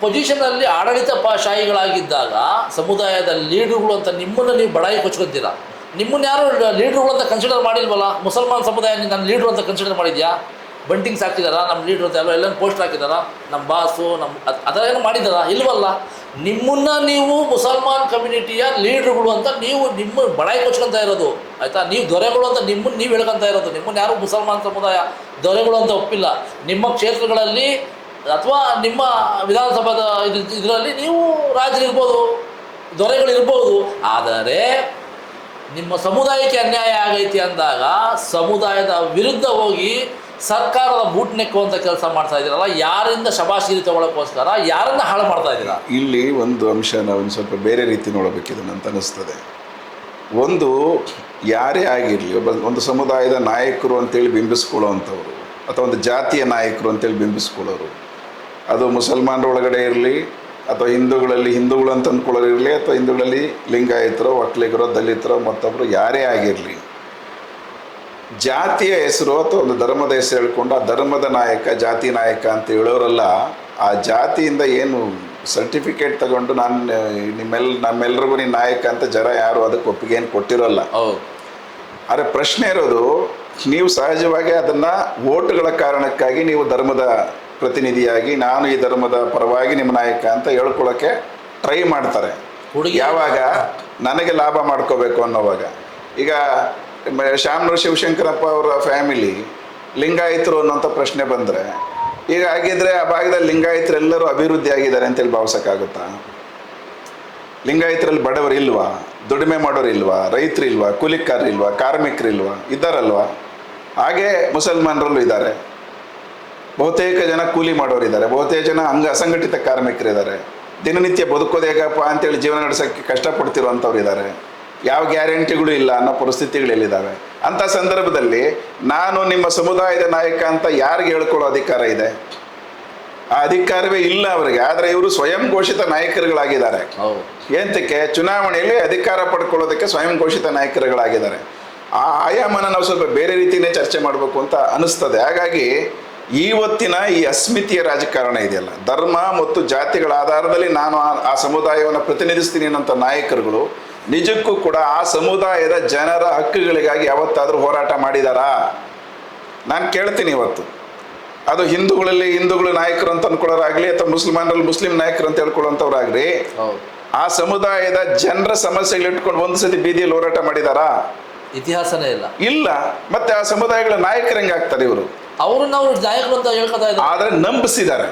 ಪೊಸಿಷನಲ್ಲಿ ಆಡಳಿತ ಶಾಹಿಗಳಾಗಿದ್ದಾಗ ಸಮುದಾಯದ ಲೀಡ್ರುಗಳು ಅಂತ ನಿಮ್ಮನ್ನು ನೀವು ಬಡಾಯಿ ಕೊಚ್ಕೊತೀರಾ. ನಿಮ್ಮನ್ನು ಯಾರು ಲೀಡ್ರುಗಳು ಅಂತ ಕನ್ಸಿಡರ್ ಮಾಡಿಲ್ವಲ್ಲ? ಮುಸಲ್ಮಾನ್ ಸಮುದಾಯ ನನ್ನ ಲೀಡ್ರು ಅಂತ ಕನ್ಸಿಡರ್ ಮಾಡಿದ್ಯಾ? ಬಂಟಿಂಗ್ಸ್ ಹಾಕಿದಾರ, ನಮ್ಮ ಲೀಡ್ರು ಅಂತ ಎಲ್ಲ ಪೋಸ್ಟ್ ಹಾಕಿದಾರ, ನಮ್ಮ ಬಾಸು, ನಮ್ಮ ಅದರ ಏನು ಮಾಡಿದಾರ? ಇಲ್ವಲ್ಲ. ನಿಮ್ಮನ್ನು ನೀವು ಮುಸಲ್ಮಾನ್ ಕಮ್ಯುನಿಟಿಯ ಲೀಡ್ರುಗಳು ಅಂತ ನೀವು ನಿಮ್ಮ ಬಡಾಯಿ ಕೊಚ್ಕೊತ ಇರೋದು, ಆಯಿತಾ? ನೀವು ದೊರೆಗಳು ಅಂತ ನಿಮ್ಮನ್ನು ನೀವು ಹೇಳ್ಕೊತ ಇರೋದು. ನಿಮ್ಮನ್ನು ಯಾರು ಮುಸಲ್ಮಾನ್ ಸಮುದಾಯ ದೊರೆಗಳು ಅಂತ ಒಪ್ಪಿಲ್ಲ. ನಿಮ್ಮ ಕ್ಷೇತ್ರಗಳಲ್ಲಿ ಅಥವಾ ನಿಮ್ಮ ವಿಧಾನಸಭಾದ ಇದರಲ್ಲಿ ನೀವು ರಾಜರಿರ್ಬೋದು, ದೊರೆಗಳಿರ್ಬೋದು. ಆದರೆ ನಿಮ್ಮ ಸಮುದಾಯಕ್ಕೆ ಅನ್ಯಾಯ ಆಗೈತಿ ಅಂದಾಗ ಸಮುದಾಯದ ವಿರುದ್ಧ ಹೋಗಿ ಸರ್ಕಾರದ ಬೂಟ್ ನೆಕ್ಕುವಂಥ ಕೆಲಸ ಮಾಡ್ತಾ ಇದ್ದೀರಲ್ಲ, ಯಾರಿಂದ ಶಬಾಶ್ಗಿರಿ ತಗೊಳ್ಳೋಕ್ಕೋಸ್ಕರ ಯಾರನ್ನ ಹಾಳು ಮಾಡ್ತಾ ಇದ್ದೀರಾ? ಇಲ್ಲಿ ಒಂದು ಅಂಶ ನಾವು ಒಂದು ಸ್ವಲ್ಪ ಬೇರೆ ರೀತಿ ನೋಡಬೇಕಿದೆ ಅಂತ ಅನಿಸ್ತದೆ. ಒಂದು ಯಾರೇ ಆಗಿರಲಿ, ಒಂದು ಸಮುದಾಯದ ನಾಯಕರು ಅಂತೇಳಿ ಬಿಂಬಿಸ್ಕೊಳ್ಳೋವಂಥವ್ರು ಅಥವಾ ಒಂದು ಜಾತಿಯ ನಾಯಕರು ಅಂತೇಳಿ ಬಿಂಬಿಸ್ಕೊಳ್ಳೋರು, ಅದು ಮುಸಲ್ಮಾನರ ಒಳಗಡೆ ಇರಲಿ ಅಥವಾ ಹಿಂದೂಗಳಲ್ಲಿ ಹಿಂದೂಗಳು ಅಂತ ಅಂದ್ಕೊಳ್ಳೋರು ಇರಲಿ ಅಥವಾ ಹಿಂದೂಗಳಲ್ಲಿ ಲಿಂಗಾಯತರೋ ಒಕ್ಕಲಿಗರೋ ದಲಿತರೋ ಮತ್ತೊಬ್ಬರು ಯಾರೇ ಆಗಿರಲಿ, ಜಾತಿಯ ಹೆಸರು ಅಥವಾ ಒಂದು ಧರ್ಮದ ಹೆಸರು ಹೇಳ್ಕೊಂಡು ಆ ಧರ್ಮದ ನಾಯಕ ಜಾತಿ ನಾಯಕ ಅಂತ ಹೇಳೋರಲ್ಲ, ಆ ಜಾತಿಯಿಂದ ಏನು ಸರ್ಟಿಫಿಕೇಟ್ ತಗೊಂಡು ನಾನು ನಮ್ಮೆಲ್ಲರಿಗೂ ನೀನು ನಾಯಕ ಅಂತ ಯಾರು ಅದಕ್ಕೆ ಒಪ್ಪಿಗೆ ಏನು ಕೊಟ್ಟಿರೋಲ್ಲ. ಆದರೆ ಪ್ರಶ್ನೆ ಇರೋದು, ನೀವು ಸಹಜವಾಗಿ ಅದನ್ನು ವೋಟ್ಗಳ ಕಾರಣಕ್ಕಾಗಿ ನೀವು ಧರ್ಮದ ಪ್ರತಿನಿಧಿಯಾಗಿ ನಾನು ಈ ಧರ್ಮದ ಪರವಾಗಿ ನಿಮ್ಮ ನಾಯಕ ಅಂತ ಹೇಳ್ಕೊಳ್ಳೋಕ್ಕೆ ಟ್ರೈ ಮಾಡ್ತಾರೆ. ಯಾವಾಗ ನನಗೆ ಲಾಭ ಮಾಡ್ಕೋಬೇಕು ಅನ್ನೋವಾಗ. ಈಗ ಶಾಮನೂರು ಶಿವಶಂಕರಪ್ಪ ಅವರ ಫ್ಯಾಮಿಲಿ ಲಿಂಗಾಯತರು ಅನ್ನೋಂಥ ಪ್ರಶ್ನೆ ಬಂದರೆ, ಈಗ ಆಗಿದ್ರೆ ಆ ಭಾಗದಲ್ಲಿ ಲಿಂಗಾಯತರೆಲ್ಲರೂ ಅಭಿವೃದ್ಧಿ ಆಗಿದ್ದಾರೆ ಅಂತೇಳಿ ಭಾವಿಸೋಕ್ಕಾಗುತ್ತಾ? ಲಿಂಗಾಯತರಲ್ಲಿ ಬಡವರು ಇಲ್ವಾ? ದುಡಿಮೆ ಮಾಡೋರು ಇಲ್ವಾ? ರೈತರು ಇಲ್ವಾ? ಕೂಲಿಕಾರರು ಇಲ್ವಾ? ಕಾರ್ಮಿಕರು ಇಲ್ವಾ? ಇದ್ದಾರಲ್ವಾ? ಹಾಗೆ ಮುಸಲ್ಮಾನರಲ್ಲೂ ಇದ್ದಾರೆ. ಬಹುತೇಕ ಜನ ಕೂಲಿ ಮಾಡೋರು ಇದ್ದಾರೆ, ಬಹುತೇಕ ಜನ ಅಸಂಘಟಿತ ಕಾರ್ಮಿಕರಿದ್ದಾರೆ, ದಿನನಿತ್ಯ ಬದುಕೋದು ಹೇಗಪ್ಪ ಅಂತೇಳಿ ಜೀವನ ನಡೆಸೋಕ್ಕೆ ಕಷ್ಟಪಡ್ತಿರುವಂಥವ್ರು ಇದ್ದಾರೆ. ಯಾವ ಗ್ಯಾರಂಟಿಗಳು ಇಲ್ಲ ಅನ್ನೋ ಪರಿಸ್ಥಿತಿಗಳೆಲ್ಲಿದ್ದಾವೆ. ಅಂಥ ಸಂದರ್ಭದಲ್ಲಿ ನಾನು ನಿಮ್ಮ ಸಮುದಾಯದ ನಾಯಕ ಅಂತ ಯಾರಿಗೆ ಹೇಳ್ಕೊಳ್ಳೋ ಅಧಿಕಾರ ಇದೆ? ಆ ಅಧಿಕಾರವೇ ಇಲ್ಲ ಅವರಿಗೆ. ಆದರೆ ಇವರು ಸ್ವಯಂ ಘೋಷಿತ ನಾಯಕರುಗಳಾಗಿದ್ದಾರೆ. ಏಂತಕ್ಕೆ? ಚುನಾವಣೆಯಲ್ಲಿ ಅಧಿಕಾರ ಪಡ್ಕೊಳ್ಳೋದಕ್ಕೆ ಸ್ವಯಂ ಘೋಷಿತ ನಾಯಕರುಗಳಾಗಿದ್ದಾರೆ. ಆ ಆಯಾಮನ ನಾವು ಸ್ವಲ್ಪ ಬೇರೆ ರೀತಿಯೇ ಚರ್ಚೆ ಮಾಡಬೇಕು ಅಂತ ಅನಿಸ್ತದೆ. ಹಾಗಾಗಿ ಇವತ್ತಿನ ಈ ಅಸ್ಮಿತೆಯ ರಾಜಕಾರಣ ಇದೆಯಲ್ಲ, ಧರ್ಮ ಮತ್ತು ಜಾತಿಗಳ ಆಧಾರದಲ್ಲಿ ನಾನು ಆ ಸಮುದಾಯವನ್ನು ಪ್ರತಿನಿಧಿಸ್ತೀನಿ ಅನ್ನೋಂಥ ನಾಯಕರುಗಳು ನಿಜಕ್ಕೂ ಕೂಡ ಆ ಸಮುದಾಯದ ಜನರ ಹಕ್ಕುಗಳಿಗಾಗಿ ಯಾವತ್ತಾದರೂ ಹೋರಾಟ ಮಾಡಿದಾರಾ? ನಾನು ಕೇಳ್ತೀನಿ ಇವತ್ತು. ಅದು ಹಿಂದೂಗಳಲ್ಲಿ ಹಿಂದೂಗಳು ನಾಯಕರು ಅಂತ ಅನ್ಕೊಳ್ಳೋರಾಗಲಿ ಅಥವಾ ಮುಸಲ್ಮಾನರಲ್ಲಿ ಮುಸ್ಲಿಂ ನಾಯಕರು ಅಂತ ಹೇಳ್ಕೊಳ್ಳೋಂಥವ್ರಾಗ್ಲಿ, ಆ ಸಮುದಾಯದ ಜನರ ಸಮಸ್ಯೆಗಳು ಇಟ್ಕೊಂಡು ಒಂದು ಸತಿ ಬೀದಿಯಲ್ಲಿ ಹೋರಾಟ ಮಾಡಿದಾರಾ? ಇತಿಹಾಸನೇ ಇಲ್ಲ. ಇಲ್ಲ. ಮತ್ತೆ ಆ ಸಮುದಾಯಗಳ ನಾಯಕರು ಹೆಂಗಾಗ್ತಾರೆ ಇವರು? ಅವ್ರನ್ನ ಅವ್ರು ನಾಯಕರು ಅಂತ ಹೇಳ್ಕೊತಾ ಇದ್ದಾರೆ, ಆದ್ರೆ ನಂಬಿಸಿದ್ದಾರೆ.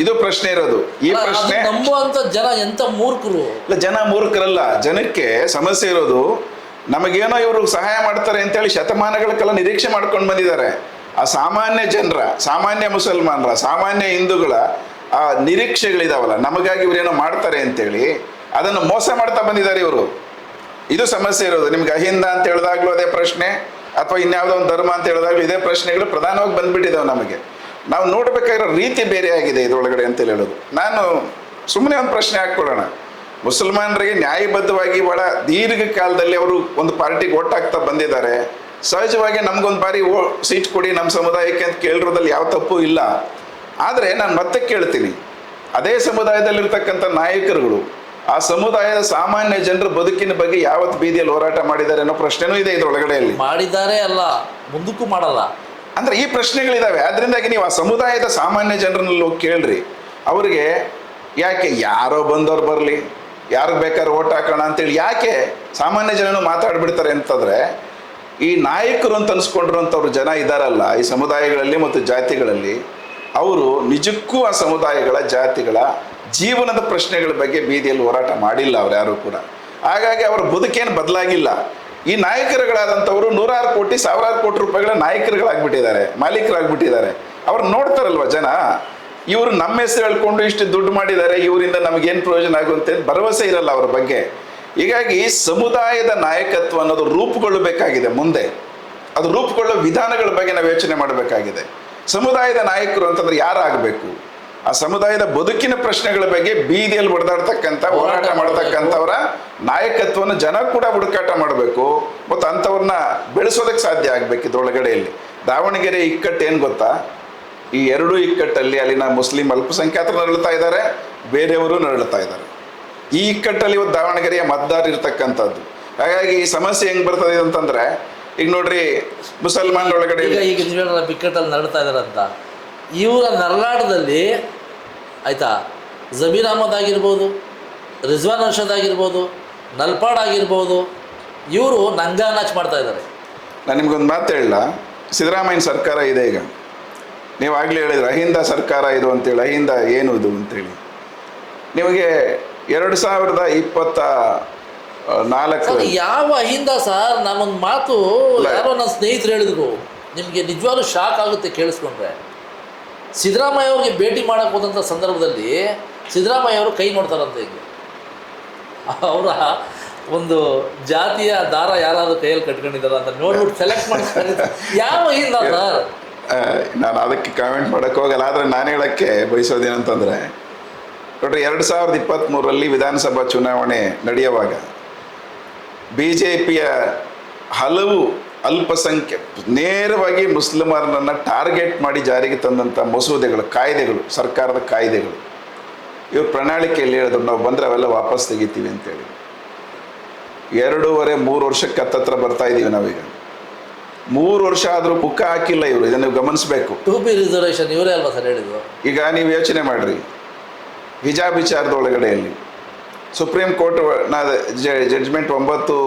ಇದು ಪ್ರಶ್ನೆ ಇರೋದು. ಈ ಪ್ರಶ್ನೆ ನಂಬುವಂತ ಜನ ಎಂತ ಮೂರ್ಖರು? ಇಲ್ಲ, ಜನ ಮೂರ್ಖರಲ್ಲ. ಜನಕ್ಕೆ ಸಮಸ್ಯೆ ಇರೋದು, ನಮಗೇನೋ ಇವರು ಸಹಾಯ ಮಾಡ್ತಾರೆ ಅಂತೇಳಿ ಶತಮಾನಗಳ ನಿರೀಕ್ಷೆ ಮಾಡ್ಕೊಂಡು ಬಂದಿದ್ದಾರೆ. ಆ ಸಾಮಾನ್ಯ ಜನರ, ಸಾಮಾನ್ಯ ಮುಸಲ್ಮಾನರ, ಸಾಮಾನ್ಯ ಹಿಂದೂಗಳ ಆ ನಿರೀಕ್ಷೆಗಳಿದಾವಲ್ಲ, ನಮಗಾಗಿ ಇವರೇನೋ ಮಾಡ್ತಾರೆ ಅಂತೇಳಿ ಅದನ್ನು ಮೋಸ ಮಾಡ್ತಾ ಬಂದಿದ್ದಾರೆ ಇವರು. ಇದು ಸಮಸ್ಯೆ ಇರೋದು. ನಿಮ್ಗೆ ಅಹಿಂದ ಅಂತ ಹೇಳಿದಾಗ್ಲೂ ಅದೇ ಪ್ರಶ್ನೆ, ಅಥವಾ ಇನ್ಯಾವುದೋ ಒಂದು ಧರ್ಮ ಅಂತ ಹೇಳಿದಾಗಲೂ ಇದೇ ಪ್ರಶ್ನೆಗಳು ಪ್ರಧಾನವಾಗಿ ಬಂದ್ಬಿಟ್ಟಿದ್ದಾವೆ ನಮಗೆ. ನಾವು ನೋಡಬೇಕಾಗಿರೋ ರೀತಿ ಬೇರೆ ಆಗಿದೆ ಇದರೊಳಗಡೆ ಅಂತೇಳಿ ಹೇಳೋದು. ನಾನು ಸುಮ್ಮನೆ ಒಂದು ಪ್ರಶ್ನೆ ಹಾಕ್ಕೊಳ್ಳೋಣ. ಮುಸಲ್ಮಾನರಿಗೆ ನ್ಯಾಯಬದ್ಧವಾಗಿ ಭಾಳ ದೀರ್ಘ ಕಾಲದಲ್ಲಿ ಅವರು ಒಂದು ಪಾರ್ಟಿಗೆ ಓಟ್ ಹಾಕ್ತಾ ಬಂದಿದ್ದಾರೆ. ಸಹಜವಾಗಿ ನಮಗೊಂದು ಬಾರಿ ಸೀಟ್ ಕೊಡಿ ನಮ್ಮ ಸಮುದಾಯಕ್ಕೆ ಅಂತ ಕೇಳಿರೋದ್ರಲ್ಲಿ ಯಾವ ತಪ್ಪು ಇಲ್ಲ. ಆದರೆ ನಾನು ಮತ್ತೆ ಕೇಳ್ತೀನಿ, ಅದೇ ಸಮುದಾಯದಲ್ಲಿರ್ತಕ್ಕಂಥ ನಾಯಕರುಗಳು ಆ ಸಮುದಾಯದ ಸಾಮಾನ್ಯ ಜನರ ಬದುಕಿನ ಬಗ್ಗೆ ಯಾವತ್ತು ಬೀದಿಯಲ್ಲಿ ಹೋರಾಟ ಮಾಡಿದ್ದಾರೆ ಅನ್ನೋ ಪ್ರಶ್ನೆನೂ ಇದೆ ಇದರೊಳಗಡೆಯಲ್ಲಿ. ಮಾಡಿದ್ದಾರೆ ಅಲ್ಲ, ಮುಂದಕ್ಕೂ ಮಾಡಲ್ಲ ಅಂದ್ರೆ ಈ ಪ್ರಶ್ನೆಗಳಿದಾವೆ. ಅದರಿಂದಾಗಿ ನೀವು ಆ ಸಮುದಾಯದ ಸಾಮಾನ್ಯ ಜನರನ್ನಲ್ಲಿ ಹೋಗಿ ಕೇಳ್ರಿ. ಅವ್ರಿಗೆ ಯಾಕೆ ಯಾರೋ ಬಂದವ್ರು ಬರಲಿ, ಯಾರಿಗೆ ಬೇಕಾದ್ರೂ ಓಟ್ ಹಾಕೋಣ ಅಂತೇಳಿ ಯಾಕೆ ಸಾಮಾನ್ಯ ಜನನು ಮಾತಾಡ್ಬಿಡ್ತಾರೆ ಅಂತಂದ್ರೆ, ಈ ನಾಯಕರು ಅಂತ ಅನ್ಸ್ಕೊಂಡಿರುವಂಥವ್ರು ಜನ ಇದ್ದಾರಲ್ಲ ಈ ಸಮುದಾಯಗಳಲ್ಲಿ ಮತ್ತು ಜಾತಿಗಳಲ್ಲಿ, ಅವರು ನಿಜಕ್ಕೂ ಆ ಸಮುದಾಯಗಳ ಜಾತಿಗಳ ಜೀವನದ ಪ್ರಶ್ನೆಗಳ ಬಗ್ಗೆ ಬೀದಿಯಲ್ಲಿ ಹೋರಾಟ ಮಾಡಿಲ್ಲ ಅವ್ರು ಯಾರು ಕೂಡ. ಹಾಗಾಗಿ ಅವರ ಬದುಕೇನು ಬದಲಾಗಿಲ್ಲ. ಈ ನಾಯಕರುಗಳಾದಂಥವರು ನೂರಾರು ಕೋಟಿ ಸಾವಿರಾರು ಕೋಟಿ ರೂಪಾಯಿಗಳ ನಾಯಕರುಗಳಾಗ್ಬಿಟ್ಟಿದ್ದಾರೆ, ಮಾಲೀಕರಾಗ್ಬಿಟ್ಟಿದ್ದಾರೆ. ಅವ್ರು ನೋಡ್ತಾರಲ್ವ ಜನ, ಇವರು ನಮ್ಮ ಹೆಸರು ಹೇಳ್ಕೊಂಡು ಇಷ್ಟು ದುಡ್ಡು ಮಾಡಿದ್ದಾರೆ, ಇವರಿಂದ ನಮಗೇನು ಪ್ರಯೋಜನ ಆಗುತ್ತೆ ಅಂತ ಭರವಸೆ ಇರಲ್ಲ ಅವರ ಬಗ್ಗೆ. ಹೀಗಾಗಿ ಸಮುದಾಯದ ನಾಯಕತ್ವ ಅನ್ನೋದು ರೂಪುಗೊಳ್ಳಬೇಕಾಗಿದೆ ಮುಂದೆ. ಅದು ರೂಪುಗೊಳ್ಳೋ ವಿಧಾನಗಳ ಬಗ್ಗೆ ನಾವು ಯೋಚನೆ ಮಾಡಬೇಕಾಗಿದೆ. ಸಮುದಾಯದ ನಾಯಕರು ಅಂತಂದ್ರೆ ಯಾರಾಗಬೇಕು? ಆ ಸಮುದಾಯದ ಬದುಕಿನ ಪ್ರಶ್ನೆಗಳ ಬಗ್ಗೆ ಬೀದಿಯಲ್ಲಿ ಹೊಡೆದಾಡ್ತಕ್ಕಂಥ ಹೋರಾಟ ಮಾಡ್ತಕ್ಕಂಥವರ ನಾಯಕತ್ವವನ್ನು ಜನ ಕೂಡ ಹುಡುಕಾಟ ಮಾಡಬೇಕು ಮತ್ತು ಅಂಥವ್ರನ್ನ ಬೆಳೆಸೋದಕ್ಕೆ ಸಾಧ್ಯ ಆಗಬೇಕು. ಇದರೊಳಗಡೆಯಲ್ಲಿ ದಾವಣಗೆರೆ ಇಕ್ಕಟ್ಟು ಏನು ಗೊತ್ತಾ? ಈ ಎರಡೂ ಇಕ್ಕಟ್ಟಲ್ಲಿ ಅಲ್ಲಿನ ಮುಸ್ಲಿಂ ಅಲ್ಪಸಂಖ್ಯಾತರು ನರಳುತ್ತಾ ಇದ್ದಾರೆ, ಬೇರೆಯವರು ನರಳುತ್ತಾ ಇದ್ದಾರೆ. ಈ ಇಕ್ಕಟ್ಟಲ್ಲಿ ಇವತ್ತು ದಾವಣಗೆರೆಯ ಮತದಾರ ಇರ್ತಕ್ಕಂಥದ್ದು. ಹಾಗಾಗಿ ಈ ಸಮಸ್ಯೆ ಹೆಂಗೆ ಬರ್ತದೆ ಅಂತಂದ್ರೆ, ಈಗ ನೋಡ್ರಿ ಮುಸಲ್ಮಾನರೊಳಗಡೆ ಈಗ ಇಕ್ಕಟ್ಟಲ್ಲಿ ನರಳುತ್ತಾ ಇದ್ದಾರೆ ಅಂತ, ಇವರ ನರಳಾಟದಲ್ಲಿ ಆಯಿತಾ, ಜಮೀರ್ ಅಹಮದ್ ಆಗಿರ್ಬೋದು, ರಿಜ್ವಾನ್ ಅರ್ಷದ್ ಆಗಿರ್ಬೋದು, ನಲ್ಪಾಡ್ ಆಗಿರ್ಬೋದು, ಇವರು ನಂಗಾನಾಚ್ ಮಾಡ್ತಾ ಇದ್ದಾರೆ. ನಾನು ನಿಮ್ಗೊಂದು ಮಾತು ಹೇಳಲ್ಲ, ಸಿದ್ದರಾಮಯ್ಯನ ಸರ್ಕಾರ ಇದೆ ಈಗ. ನೀವು ಆಗಲೇ ಹೇಳಿದ್ರೆ ಅಹಿಂದ ಸರ್ಕಾರ ಇದು ಅಂತೇಳಿ. ಅಹಿಂದ ಏನು ಇದು ಅಂತೇಳಿ ನಿಮಗೆ 2024 ಯಾವ ಅಹಿಂದ ಸರ್? ನಾನೊಂದು ಮಾತು ಯಾರೋ ನನ್ನ ಸ್ನೇಹಿತರು ಹೇಳಿದ್ರು, ನಿಮಗೆ ನಿಜವಾಗ್ಲೂ ಶಾಕ್ ಆಗುತ್ತೆ ಕೇಳಿಸ್ಕೊಂಡ್ರೆ. ಸಿದ್ದರಾಮಯ್ಯ ಅವ್ರಿಗೆ ಭೇಟಿ ಮಾಡೋಕ್ಕೆ ಹೋದಂಥ ಸಂದರ್ಭದಲ್ಲಿ ಸಿದ್ದರಾಮಯ್ಯ ಅವರು ಕೈ ನೋಡ್ತಾರಂತೆ ಹಿಂಗೆ. ಅವರ ಒಂದು ಜಾತಿಯ ದಾರ ಯಾರಾದರೂ ಕೈಯಲ್ಲಿ ಕಟ್ಕೊಂಡಿದ್ದಾರೆ ಅಂತ ನೋಡ್ಬಿಟ್ಟು ಸೆಲೆಕ್ಟ್ ಮಾಡ್ತಾರೆ. ಯಾವ ಇಲ್ಲ ಸರ್, ನಾನು ಅದಕ್ಕೆ ಕಾಮೆಂಟ್ ಮಾಡೋಕ್ಕೆ ಹೋಗಲ್ಲ. ಆದರೆ ನಾನು ಹೇಳೋಕ್ಕೆ ಬಯಸೋದೇನಂತಂದರೆ, ನೋಡ್ರಿ 2023ರಲ್ಲಿ ವಿಧಾನಸಭಾ ಚುನಾವಣೆ ನಡೆಯುವಾಗ BJPಯ ಹಲವು ಅಲ್ಪಸಂಖ್ಯೆ ನೇರವಾಗಿ ಮುಸ್ಲಿಮರನ್ನು ಟಾರ್ಗೆಟ್ ಮಾಡಿ ಜಾರಿಗೆ ತಂದಂಥ ಮಸೂದೆಗಳು, ಕಾಯ್ದೆಗಳು, ಸರ್ಕಾರದ ಕಾಯ್ದೆಗಳು, ಇವ್ರ ಪ್ರಣಾಳಿಕೆಯಲ್ಲಿ ಹೇಳಿದ್ರು ನಾವು ಬಂದರೆ ಅವೆಲ್ಲ ವಾಪಸ್ ತೆಗಿತೀವಿ ಅಂತೇಳಿ. 2.5-3 ವರ್ಷಕ್ಕೆ ಹತ್ತತ್ರ ಬರ್ತಾ ಇದ್ದೀವಿ ನಾವೀಗ. 3 ವರ್ಷ ಆದರೂ ಮುಖ ಹಾಕಿಲ್ಲ ಇವರು. ಇದನ್ನು ನೀವು ಗಮನಿಸಬೇಕು. 2B ರಿಸರ್ವೇಷನ್ ಇವರೇ ಅಲ್ವಾ ಸರ್ ಹೇಳಿದ್ರು? ಈಗ ನೀವು ಯೋಚನೆ ಮಾಡಿರಿ, ಹಿಜಾಬ್ ವಿಚಾರದ ಒಳಗಡೆಯಲ್ಲಿ ಸುಪ್ರೀಂ ಕೋರ್ಟ್ ಜಡ್ಜ್ಮೆಂಟ್ 9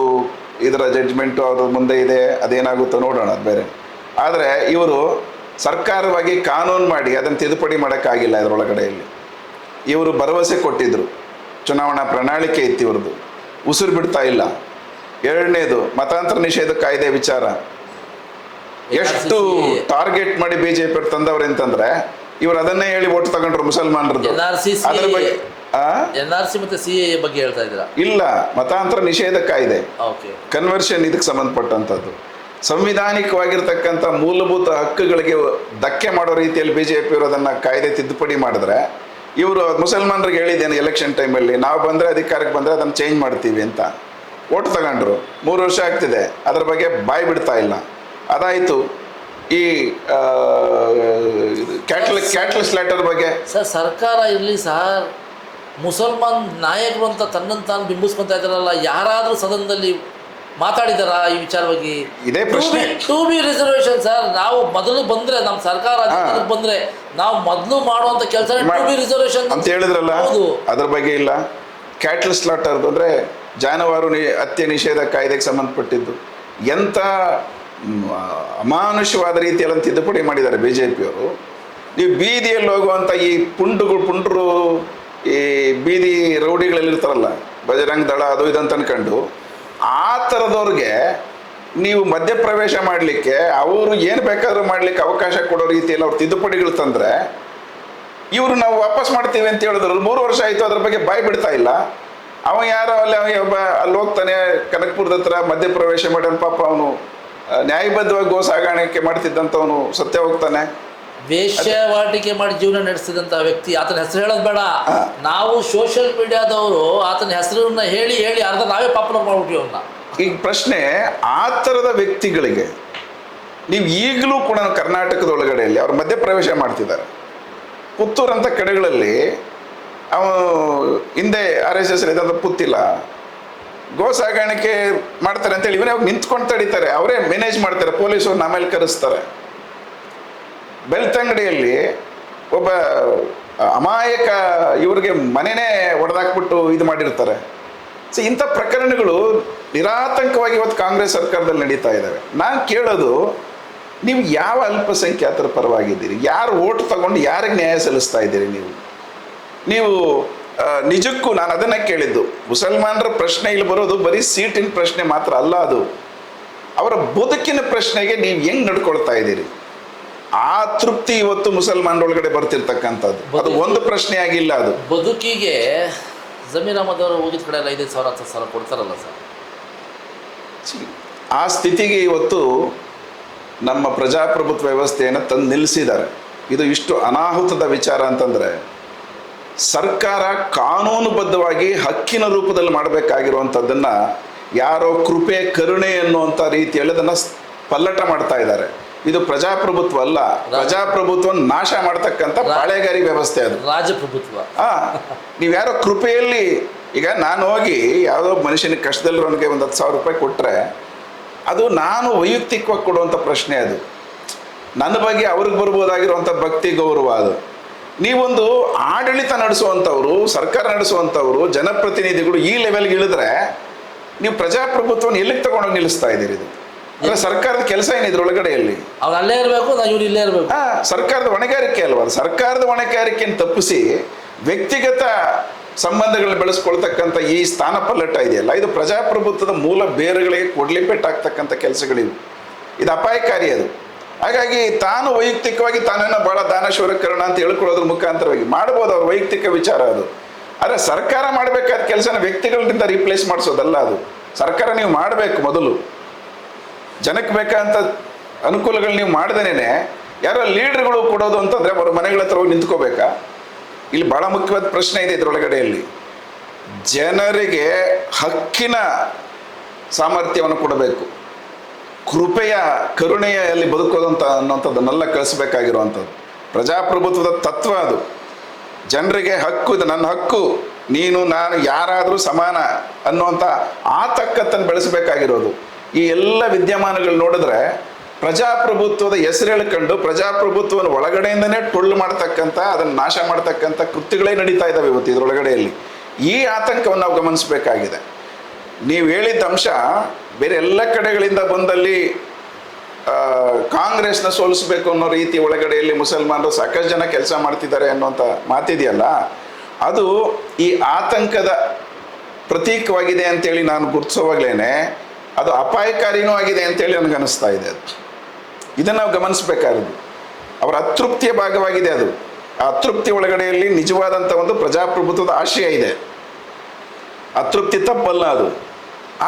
ಇದರ ಜಡ್ಜ್ಮೆಂಟು ಅದ್ರ ಮುಂದೆ ಇದೆ, ಅದೇನಾಗುತ್ತೋ ನೋಡೋಣ, ಅದು ಬೇರೆ. ಆದರೆ ಇವರು ಸರ್ಕಾರವಾಗಿ ಕಾನೂನು ಮಾಡಿ ಅದನ್ನು ತಿದ್ದುಪಡಿ ಮಾಡೋಕ್ಕಾಗಿಲ್ಲ. ಇದರೊಳಗಡೆಯಲ್ಲಿ ಇವರು ಭರವಸೆ ಕೊಟ್ಟಿದ್ದರು, ಚುನಾವಣಾ ಪ್ರಣಾಳಿಕೆ ಇತ್ತು ಇವ್ರದ್ದು, ಉಸಿರು ಬಿಡ್ತಾ ಇಲ್ಲ. 2ನೇದು ಮತಾಂತರ ನಿಷೇಧ ಕಾಯ್ದೆ ವಿಚಾರ ಎಷ್ಟು ಟಾರ್ಗೆಟ್ ಮಾಡಿ BJP ತಂದವ್ರೆ ಅಂತಂದ್ರೆ, ಇವರು ಅದನ್ನೇ ಹೇಳಿ ಓಟ್ ತಗೊಂಡ್ರು ಮುಸಲ್ಮಾನರದ್ದು. ಅದ್ರ ಬಗ್ಗೆ NRC ಮತ್ತೆ CAA ಬಗ್ಗೆ ಹೇಳ್ತಾ ಇದ್ದೀರಾ? ಇಲ್ಲ, ಮತಾಂತರ ನಿಷೇಧ ಕಾಯ್ದೆ, ಕನ್ವರ್ಷನ್, ಇದಕ್ಕೆ ಸಂಬಂಧಪಟ್ಟಂಥದ್ದು. ಸಂವಿಧಾನಿಕವಾಗಿರ್ತಕ್ಕಂಥ ಮೂಲಭೂತ ಹಕ್ಕುಗಳಿಗೆ ಧಕ್ಕೆ ಮಾಡೋ ರೀತಿಯಲ್ಲಿ BJP ಅವರು ಅದನ್ನು ಕಾಯ್ದೆ ತಿದ್ದುಪಡಿ ಮಾಡಿದ್ರೆ, ಇವರು ಮುಸಲ್ಮಾನರಿಗೆ ಹೇಳಿದ್ದೇನೆ ಎಲೆಕ್ಷನ್ ಟೈಮಲ್ಲಿ, ನಾವು ಬಂದರೆ ಅಧಿಕಾರಕ್ಕೆ ಬಂದರೆ ಅದನ್ನು ಚೇಂಜ್ ಮಾಡ್ತೀವಿ ಅಂತ ಓಟ್ ತಗೊಂಡ್ರು. 3 ವರ್ಷ ಆಗ್ತಿದೆ, ಅದ್ರ ಬಗ್ಗೆ ಬಾಯಿ ಬಿಡ್ತಾ ಇಲ್ಲ. ಅದಾಯಿತು. ಈ ಕ್ಯಾಟ್ಲೆಸ್ ಲೆಟರ್ ಬಗ್ಗೆ ಸರ್ ಸರ್ಕಾರ ಇರಲಿ ಸರ್, ಮುಸಲ್ಮಾನ್ ನಾಯಕರು ಅಂತ ತನ್ನನ್ನು ತಾನು ಬಿಂಬಿಸ್ಕೊತಾ ಇದ್ದಾರಲ್ಲ, ಯಾರಾದರೂ ಸದನದಲ್ಲಿ ಮಾತಾಡಿದಾರಾ ಈ ವಿಚಾರವಾಗಿ? ಇದೇ ಪ್ರಶ್ನೆ. 2B ರಿಸರ್ವೇಷನ್ ಸರ್, ನಾವು ಮೊದಲು ಬಂದ್ರೆ ನಮ್ಮ ಸರ್ಕಾರ ಬಂದ್ರೆ ನಾವು ಮೊದಲು ಮಾಡುವಂತ ಕೆಲಸ 2B ರಿಸರ್ವೇಷನ್ ಅಂತ ಹೇಳಿದ್ರಲ್ಲ, ಅದ್ರ ಬಗ್ಗೆ ಇಲ್ಲ. ಕ್ಯಾಟ್ಲೆಸ್ ಲೆಟರ್ ಅಂದರೆ ಜಾನುವಾರು ಹತ್ಯೆ ನಿಷೇಧ ಕಾಯ್ದೆಗೆ ಸಂಬಂಧಪಟ್ಟಿದ್ದು. ಎಂಥ ಅಮಾನುಷವಾದ ರೀತಿಯಲ್ಲಿ ತಿದ್ದುಪಡಿ ಮಾಡಿದ್ದಾರೆ BJP ಅವರು. ನೀವು ಬೀದಿಯಲ್ಲಿ ಹೋಗುವಂಥ ಈ ಪುಂಡರು, ಈ ಬೀದಿ ರೌಡಿಗಳಲ್ಲಿರ್ತಾರಲ್ಲ, ಬಜರಂಗ್ ದಳ ಅದು ಇದಂತ ಅನ್ಕೊಂಡು, ಆ ಥರದವ್ರಿಗೆ ನೀವು ಮಧ್ಯಪ್ರವೇಶ ಮಾಡಲಿಕ್ಕೆ, ಅವರು ಏನು ಬೇಕಾದರೂ ಮಾಡಲಿಕ್ಕೆ ಅವಕಾಶ ಕೊಡೋ ರೀತಿಯಲ್ಲಿ ಅವ್ರು ತಿದ್ದುಪಡಿಗಳು ತಂದರೆ, ಇವರು ನಾವು ವಾಪಸ್ ಮಾಡ್ತೀವಿ ಅಂತ ಹೇಳಿದ್ರು. 3 ವರ್ಷ ಆಯಿತು, ಅದ್ರ ಬಗ್ಗೆ ಬಾಯಿ ಬಿಡ್ತಾ ಇಲ್ಲ. ಅವ ಯಾರೋ ಅಲ್ಲಿ ಹೋಗ್ತಾನೆ ಕನಕಪುರದ ಹತ್ರ ಮಧ್ಯಪ್ರವೇಶ ಮಾಡೋನು, ಪಾಪ ಅವನು ನ್ಯಾಯಬದ್ಧವಾಗಿ ಗೋ ಸಾಗಾಣಿಕೆ ಮಾಡ್ತಿದ್ದಂಥವನು ಸತ್ಯ ಹೋಗ್ತಾನೆ. ವೇಶ್ಯಾವಾಟಿಕೆ ಮಾಡಿ ಜೀವನ ನಡೆಸಿದಂಥ ವ್ಯಕ್ತಿ, ಆತನ ಹೆಸರು ಹೇಳೋದು ಬೇಡ. ನಾವು ಸೋಷಿಯಲ್ ಮೀಡಿಯಾದವರು ಆತನ ಹೆಸರನ್ನ ಹೇಳಿ ಅರ್ಧ ನಾವೇ ಪಾಪುಲರ್ ಮಾಡ್ಬಿಟ್ವಿ ಅವನ್ನ. ಈಗ ಪ್ರಶ್ನೆ, ಆ ಥರದ ವ್ಯಕ್ತಿಗಳಿಗೆ ನೀವು ಈಗಲೂ ಕೂಡ ಕರ್ನಾಟಕದ ಒಳಗಡೆಯಲ್ಲಿ ಅವ್ರು ಮಧ್ಯಪ್ರವೇಶ ಮಾಡ್ತಿದ್ದಾರೆ. ಪುತ್ತೂರಂಥ ಕಡೆಗಳಲ್ಲಿ ಹಿಂದೆ RSS ಇದಂತ ಪುತ್ತಿಲ್ಲ, ಗೋ ಸಾಗಾಣಿಕೆ ಮಾಡ್ತಾರೆ ಅಂತೇಳಿ ಇವನೇ ಹೋಗಿ ನಿಂತ್ಕೊಂಡು ತಡೀತಾರೆ, ಅವರೇ ಮ್ಯಾನೇಜ್ ಮಾಡ್ತಾರೆ, ಪೊಲೀಸವ್ರನ್ನ ಆಮೇಲೆ ಕರೆಸ್ತಾರೆ. ಬೆಳ್ತಂಗಡಿಯಲ್ಲಿ ಒಬ್ಬ ಅಮಾಯಕ ಇವ್ರಿಗೆ ಮನೆಯೇ ಒಡೆದಾಕ್ಬಿಟ್ಟು ಇದು ಮಾಡಿರ್ತಾರೆ. ಸೊ ಇಂಥ ಪ್ರಕರಣಗಳು ನಿರಾತಂಕವಾಗಿ ಇವತ್ತು ಕಾಂಗ್ರೆಸ್ ಸರ್ಕಾರದಲ್ಲಿ ನಡೀತಾ ಇದ್ದಾವೆ. ನಾನು ಕೇಳೋದು, ನೀವು ಯಾವ ಅಲ್ಪಸಂಖ್ಯಾತರ ಪರವಾಗಿದ್ದೀರಿ? ಯಾರು ಓಟ್ ತಗೊಂಡು ಯಾರಿಗೆ ನ್ಯಾಯ ಸಲ್ಲಿಸ್ತಾ ಇದ್ದೀರಿ? ನೀವು ನಿಜಕ್ಕೂ ನಾನು ಅದನ್ನು ಕೇಳಿದ್ದು. ಮುಸಲ್ಮಾನರ ಪ್ರಶ್ನೆ ಇಲ್ಲಿ ಬರೋದು ಬರೀ ಸೀಟಿನ ಪ್ರಶ್ನೆ ಮಾತ್ರ ಅಲ್ಲ, ಅದು ಅವರ ಬದುಕಿನ ಪ್ರಶ್ನೆಗೆ ನೀವು ಹೆಂಗೆ ನಡ್ಕೊಳ್ತಾ ಇದ್ದೀರಿ, ಆ ತೃಪ್ತಿ ಇವತ್ತು ಮುಸಲ್ಮಾನರೊಳಗಡೆ ಬರ್ತಿರ್ತಕ್ಕಂಥದ್ದು. ಅದು ಒಂದು ಪ್ರಶ್ನೆ ಆಗಿಲ್ಲ. ಅದು ಬದುಕಿಗೆ ಜಮೀರ್ ಅಹಮದ್ ಅವರು ಹೋಗಿದ ಕಡೆ 5,000 10,000 ಕೊಡ್ತಾರಲ್ಲ ಸರ್, ಆ ಸ್ಥಿತಿಗೆ ಇವತ್ತು ನಮ್ಮ ಪ್ರಜಾಪ್ರಭುತ್ವ ವ್ಯವಸ್ಥೆಯನ್ನು ತಂದು ನಿಲ್ಲಿಸಿದ್ದಾರೆ. ಇದು ಇಷ್ಟು ಅನಾಹುತದ ವಿಚಾರ ಅಂತಂದರೆ, ಸರ್ಕಾರ ಕಾನೂನುಬದ್ಧವಾಗಿ ಹಕ್ಕಿನ ರೂಪದಲ್ಲಿ ಮಾಡಬೇಕಾಗಿರುವಂಥದ್ದನ್ನು ಯಾರೋ ಕೃಪೆ ಕರುಣೆ ಅನ್ನುವಂಥ ರೀತಿಯಲ್ಲಿ ಅದನ್ನು ಪಲ್ಲಟ ಮಾಡ್ತಾ ಇದ್ದಾರೆ. ಇದು ಪ್ರಜಾಪ್ರಭುತ್ವ ಅಲ್ಲ, ಪ್ರಜಾಪ್ರಭುತ್ವವನ್ನು ನಾಶ ಮಾಡ್ತಕ್ಕಂಥ ಪಾಳೆಗಾರಿ ವ್ಯವಸ್ಥೆ ಅದು, ರಾಜಪ್ರಭುತ್ವ. ನೀವು ಯಾರೋ ಕೃಪೆಯಲ್ಲಿ, ಈಗ ನಾನು ಹೋಗಿ ಯಾವುದೋ ಮನುಷ್ಯನಿಗೆ ಕಷ್ಟದಲ್ಲಿರೋನಿಗೆ ಒಂದು 10,000 ರೂಪಾಯಿ ಕೊಟ್ಟರೆ, ಅದು ನಾನು ವೈಯಕ್ತಿಕವಾಗಿ ಕೊಡುವಂಥ ಪ್ರಶ್ನೆ. ಅದು ನನ್ನ ಬಗ್ಗೆ ಅವ್ರಿಗೆ ಬರ್ಬೋದಾಗಿರುವಂಥ ಭಕ್ತಿ ಗೌರವ. ಅದು ನೀವೊಂದು ಆಡಳಿತ ನಡೆಸುವಂಥವ್ರು, ಸರ್ಕಾರ ನಡೆಸುವಂಥವ್ರು, ಜನಪ್ರತಿನಿಧಿಗಳು ಈ ಲೆವೆಲ್ಗೆ ಇಳಿದ್ರೆ ನೀವು ಪ್ರಜಾಪ್ರಭುತ್ವವನ್ನು ಎಲ್ಲಿಗೆ ತಗೊಂಡೋಗಿ ನಿಲ್ಲಿಸ್ತಾ ಇದ್ದೀರಿ? ಇದು ಅಂದರೆ ಸರ್ಕಾರದ ಕೆಲಸ ಏನಿದ್ರೊಳಗಡೆಯಲ್ಲಿ ಅವ್ರು ಅಲ್ಲೇ ಇರಬೇಕು, ಇವ್ರು ಇಲ್ಲೇ ಇರಬೇಕು. ಸರ್ಕಾರದ ಹೊಣೆಗಾರಿಕೆ ಅಲ್ವಾ? ಸರ್ಕಾರದ ಹೊಣೆಗಾರಿಕೆಯನ್ನು ತಪ್ಪಿಸಿ ವ್ಯಕ್ತಿಗತ ಸಂಬಂಧಗಳನ್ನ ಬೆಳೆಸ್ಕೊಳ್ತಕ್ಕಂಥ ಈ ಸ್ಥಾನ ಪಲ್ಲಟ ಇದೆಯಲ್ಲ, ಇದು ಪ್ರಜಾಪ್ರಭುತ್ವದ ಮೂಲ ಬೇರುಗಳಿಗೆ ಕೊಡ್ಲಿಪೆಟ್ಟಾಗ್ತಕ್ಕಂಥ ಕೆಲಸಗಳಿವು. ಇದು ಅಪಾಯಕಾರಿ. ಅದು ಹಾಗಾಗಿ ತಾನು ವೈಯಕ್ತಿಕವಾಗಿ ತಾನೇನೋ ಭಾಳ ದಾನಶೂರಕರಣ ಅಂತ ಹೇಳ್ಕೊಳ್ಳೋದ್ರ ಮುಖಾಂತರವಾಗಿ ಮಾಡ್ಬೋದು, ಅವ್ರ ವೈಯಕ್ತಿಕ ವಿಚಾರ ಅದು. ಆದರೆ ಸರ್ಕಾರ ಮಾಡಬೇಕಾದ ಕೆಲಸನ ವ್ಯಕ್ತಿಗಳಿಂದ ರೀಪ್ಲೇಸ್ ಮಾಡಿಸೋದಲ್ಲ ಅದು. ಸರ್ಕಾರ ನೀವು ಮಾಡಬೇಕು, ಮೊದಲು ಜನಕ್ಕೆ ಬೇಕಾದಂಥ ಅನುಕೂಲಗಳು ನೀವು ಮಾಡ್ದೇನೆ ಯಾರೋ ಲೀಡರ್ಗಳು ಕೊಡೋದು ಅಂತಂದರೆ ಅವ್ರ ಮನೆಗಳ ಹತ್ರ ಹೋಗಿ ನಿಂತ್ಕೋಬೇಕಾ? ಇಲ್ಲಿ ಭಾಳ ಮುಖ್ಯವಾದ ಪ್ರಶ್ನೆ ಇದೆ ಇದರೊಳಗಡೆಯಲ್ಲಿ. ಜನರಿಗೆ ಹಕ್ಕಿನ ಸಾಮರ್ಥ್ಯವನ್ನು ಕೊಡಬೇಕು, ಕೃಪೆಯ ಕರುಣೆಯಲ್ಲಿ ಬದುಕೋದಂತ ಅನ್ನೋಂಥದ್ದನ್ನೆಲ್ಲ ಕಳಿಸ್ಬೇಕಾಗಿರುವಂಥದ್ದು ಪ್ರಜಾಪ್ರಭುತ್ವದ ತತ್ವ ಅದು. ಜನರಿಗೆ ಹಕ್ಕು ಇದು, ನನ್ನ ಹಕ್ಕು, ನೀನು ನಾನು ಯಾರಾದರೂ ಸಮಾನ ಅನ್ನುವಂಥ ಆ ತಕ್ಕತ್ತನ್ನು ಬೆಳೆಸಬೇಕಾಗಿರೋದು. ಈ ಎಲ್ಲ ವಿದ್ಯಮಾನಗಳು ನೋಡಿದ್ರೆ ಪ್ರಜಾಪ್ರಭುತ್ವದ ಹೆಸರು ಹೇಳ್ಕೊಂಡು ಪ್ರಜಾಪ್ರಭುತ್ವವನ್ನು ಒಳಗಡೆಯಿಂದನೇ ಟೊಳ್ಳು ಮಾಡ್ತಕ್ಕಂಥ, ಅದನ್ನು ನಾಶ ಮಾಡ್ತಕ್ಕಂಥ ಕೃತ್ಯಗಳೇ ನಡೀತಾ ಇದ್ದಾವೆ ಇವತ್ತು ಇದರೊಳಗಡೆಯಲ್ಲಿ. ಈ ಆತಂಕವನ್ನು ನಾವು ಗಮನಿಸಬೇಕಾಗಿದೆ. ನೀವು ಹೇಳಿದ ಅಂಶ ಬೇರೆ ಎಲ್ಲ ಕಡೆಗಳಿಂದ ಬಂದಲ್ಲಿ ಕಾಂಗ್ರೆಸ್ನ ಸೋಲಿಸಬೇಕು ಅನ್ನೋ ರೀತಿ ಒಳಗಡೆಯಲ್ಲಿ ಮುಸಲ್ಮಾನರು ಸಾಕಷ್ಟು ಜನ ಕೆಲಸ ಮಾಡ್ತಿದ್ದಾರೆ ಅನ್ನುವಂಥ ಮಾತಿದೆಯಲ್ಲ, ಅದು ಈ ಆತಂಕದ ಪ್ರತೀಕವಾಗಿದೆ ಅಂತೇಳಿ ನಾನು ಗುರುತಿಸೋವಾಗಲೇ ಅದು ಅಪಾಯಕಾರಿನೂ ಆಗಿದೆ ಅಂತೇಳಿ ನನಗೆ ಅನ್ನಿಸ್ತಾ ಇದೆ. ಅದು ಇದನ್ನು ನಾವು ಗಮನಿಸಬೇಕಾಗಿರೋದು. ಅವರ ಅತೃಪ್ತಿಯ ಭಾಗವಾಗಿದೆ ಅದು. ಆ ಅತೃಪ್ತಿ ಒಳಗಡೆಯಲ್ಲಿ ನಿಜವಾದಂಥ ಒಂದು ಪ್ರಜಾಪ್ರಭುತ್ವದ ಆಶಯ ಇದೆ. ಅತೃಪ್ತಿ ತಪ್ಪಲ್ಲ ಅದು.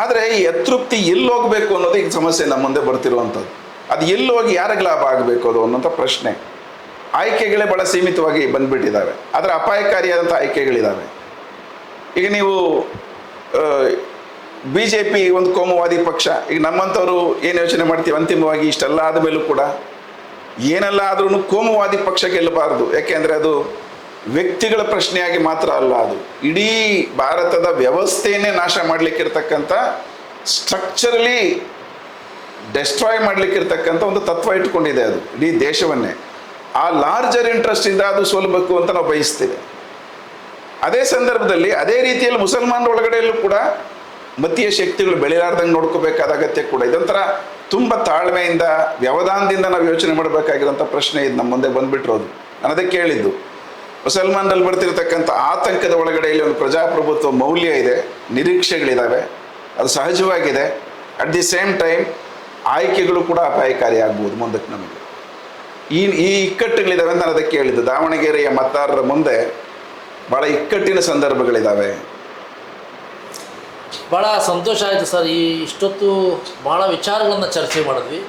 ಆದರೆ ಈ ಅತೃಪ್ತಿ ಎಲ್ಲಿ ಹೋಗಬೇಕು ಅನ್ನೋದು ಈಗ ಸಮಸ್ಯೆ ನಮ್ಮ ಮುಂದೆ ಬರ್ತಿರುವಂಥದ್ದು. ಅದು ಎಲ್ಲಿ ಹೋಗಿ ಯಾರಿಗೆ ಲಾಭ ಆಗಬೇಕು ಅದು ಅನ್ನೋಂಥ ಪ್ರಶ್ನೆ. ಆಯ್ಕೆಗಳೇ ಭಾಳ ಸೀಮಿತವಾಗಿ ಬಂದುಬಿಟ್ಟಿದ್ದಾವೆ, ಆದರೆ ಅಪಾಯಕಾರಿಯಾದಂಥ ಆಯ್ಕೆಗಳಿದ್ದಾವೆ. ಈಗ ನೀವು BJP ಒಂದು ಕೋಮುವಾದಿ ಪಕ್ಷ, ಈಗ ನಮ್ಮಂಥವ್ರು ಏನು ಯೋಚನೆ ಮಾಡ್ತೀವಿ, ಅಂತಿಮವಾಗಿ ಇಷ್ಟೆಲ್ಲ ಆದ ಮೇಲೂ ಕೂಡ ಏನೆಲ್ಲ ಆದ್ರೂ ಕೋಮುವಾದಿ ಪಕ್ಷ ಗೆಲ್ಲಬಾರ್ದು. ಯಾಕೆಂದರೆ ಅದು ವ್ಯಕ್ತಿಗಳ ಪ್ರಶ್ನೆಯಾಗಿ ಮಾತ್ರ ಅಲ್ಲ, ಅದು ಇಡೀ ಭಾರತದ ವ್ಯವಸ್ಥೆಯನ್ನೇ ನಾಶ ಮಾಡಲಿಕ್ಕಿರ್ತಕ್ಕಂಥ, ಸ್ಟ್ರಕ್ಚರಲಿ ಡೆಸ್ಟ್ರಾಯ್ ಮಾಡಲಿಕ್ಕಿರ್ತಕ್ಕಂಥ ಒಂದು ತತ್ವ ಇಟ್ಕೊಂಡಿದೆ ಅದು ಇಡೀ ದೇಶವನ್ನೇ. ಆ ಲಾರ್ಜರ್ ಇಂಟ್ರೆಸ್ಟಿಂದ ಅದು ಸೋಲಬೇಕು ಅಂತ ನಾವು ಬಯಸ್ತೇವೆ. ಅದೇ ಸಂದರ್ಭದಲ್ಲಿ ಅದೇ ರೀತಿಯಲ್ಲಿ ಮುಸಲ್ಮಾನರ ಒಳಗಡೆಯಲ್ಲೂ ಕೂಡ ಮತೀಯ ಶಕ್ತಿಗಳು ಬೆಳೆಲಾರ್ದಂಗೆ ನೋಡ್ಕೋಬೇಕಾದ ಅಗತ್ಯ ಕೂಡ. ಇದೊಂಥರ ತುಂಬ ತಾಳ್ಮೆಯಿಂದ ವ್ಯವಧಾನದಿಂದ ನಾವು ಯೋಚನೆ ಮಾಡಬೇಕಾಗಿರೋಂಥ ಪ್ರಶ್ನೆ ಇದು ನಮ್ಮ ಮುಂದೆ ಬಂದುಬಿಟ್ಟಿರೋದು. ನಾನು ಅದಕ್ಕೆ ಹೇಳಿದ್ದು, ಮುಸಲ್ಮಾನರಲ್ಲಿ ಬರ್ತಿರ್ತಕ್ಕಂಥ ಆತಂಕದ ಒಳಗಡೆಯಲ್ಲಿ ಒಂದು ಪ್ರಜಾಪ್ರಭುತ್ವ ಮೌಲ್ಯ ಇದೆ, ನಿರೀಕ್ಷೆಗಳಿದ್ದಾವೆ, ಅದು ಸಹಜವಾಗಿದೆ. ಅಟ್ ದಿ ಸೇಮ್ ಟೈಮ್ ಆಯ್ಕೆಗಳು ಕೂಡ ಅಪಾಯಕಾರಿ ಆಗ್ಬೋದು ಮುಂದಕ್ಕೆ ನಮಗೆ. ಈ ಇಕ್ಕಟ್ಟುಗಳಿದ್ದಾವೆ ಅಂತ ನಾನು ಅದಕ್ಕೆ ಹೇಳಿದ್ದು. ದಾವಣಗೆರೆಯ ಮತದಾರರ ಮುಂದೆ ಭಾಳ ಇಕ್ಕಟ್ಟಿನ ಸಂದರ್ಭಗಳಿದ್ದಾವೆ. ಭಾಳ ಸಂತೋಷ ಆಯಿತು ಸರ್. ಇಷ್ಟೊತ್ತು ಭಾಳ ವಿಚಾರಗಳನ್ನು ಚರ್ಚೆ ಮಾಡಿದ್ವಿ.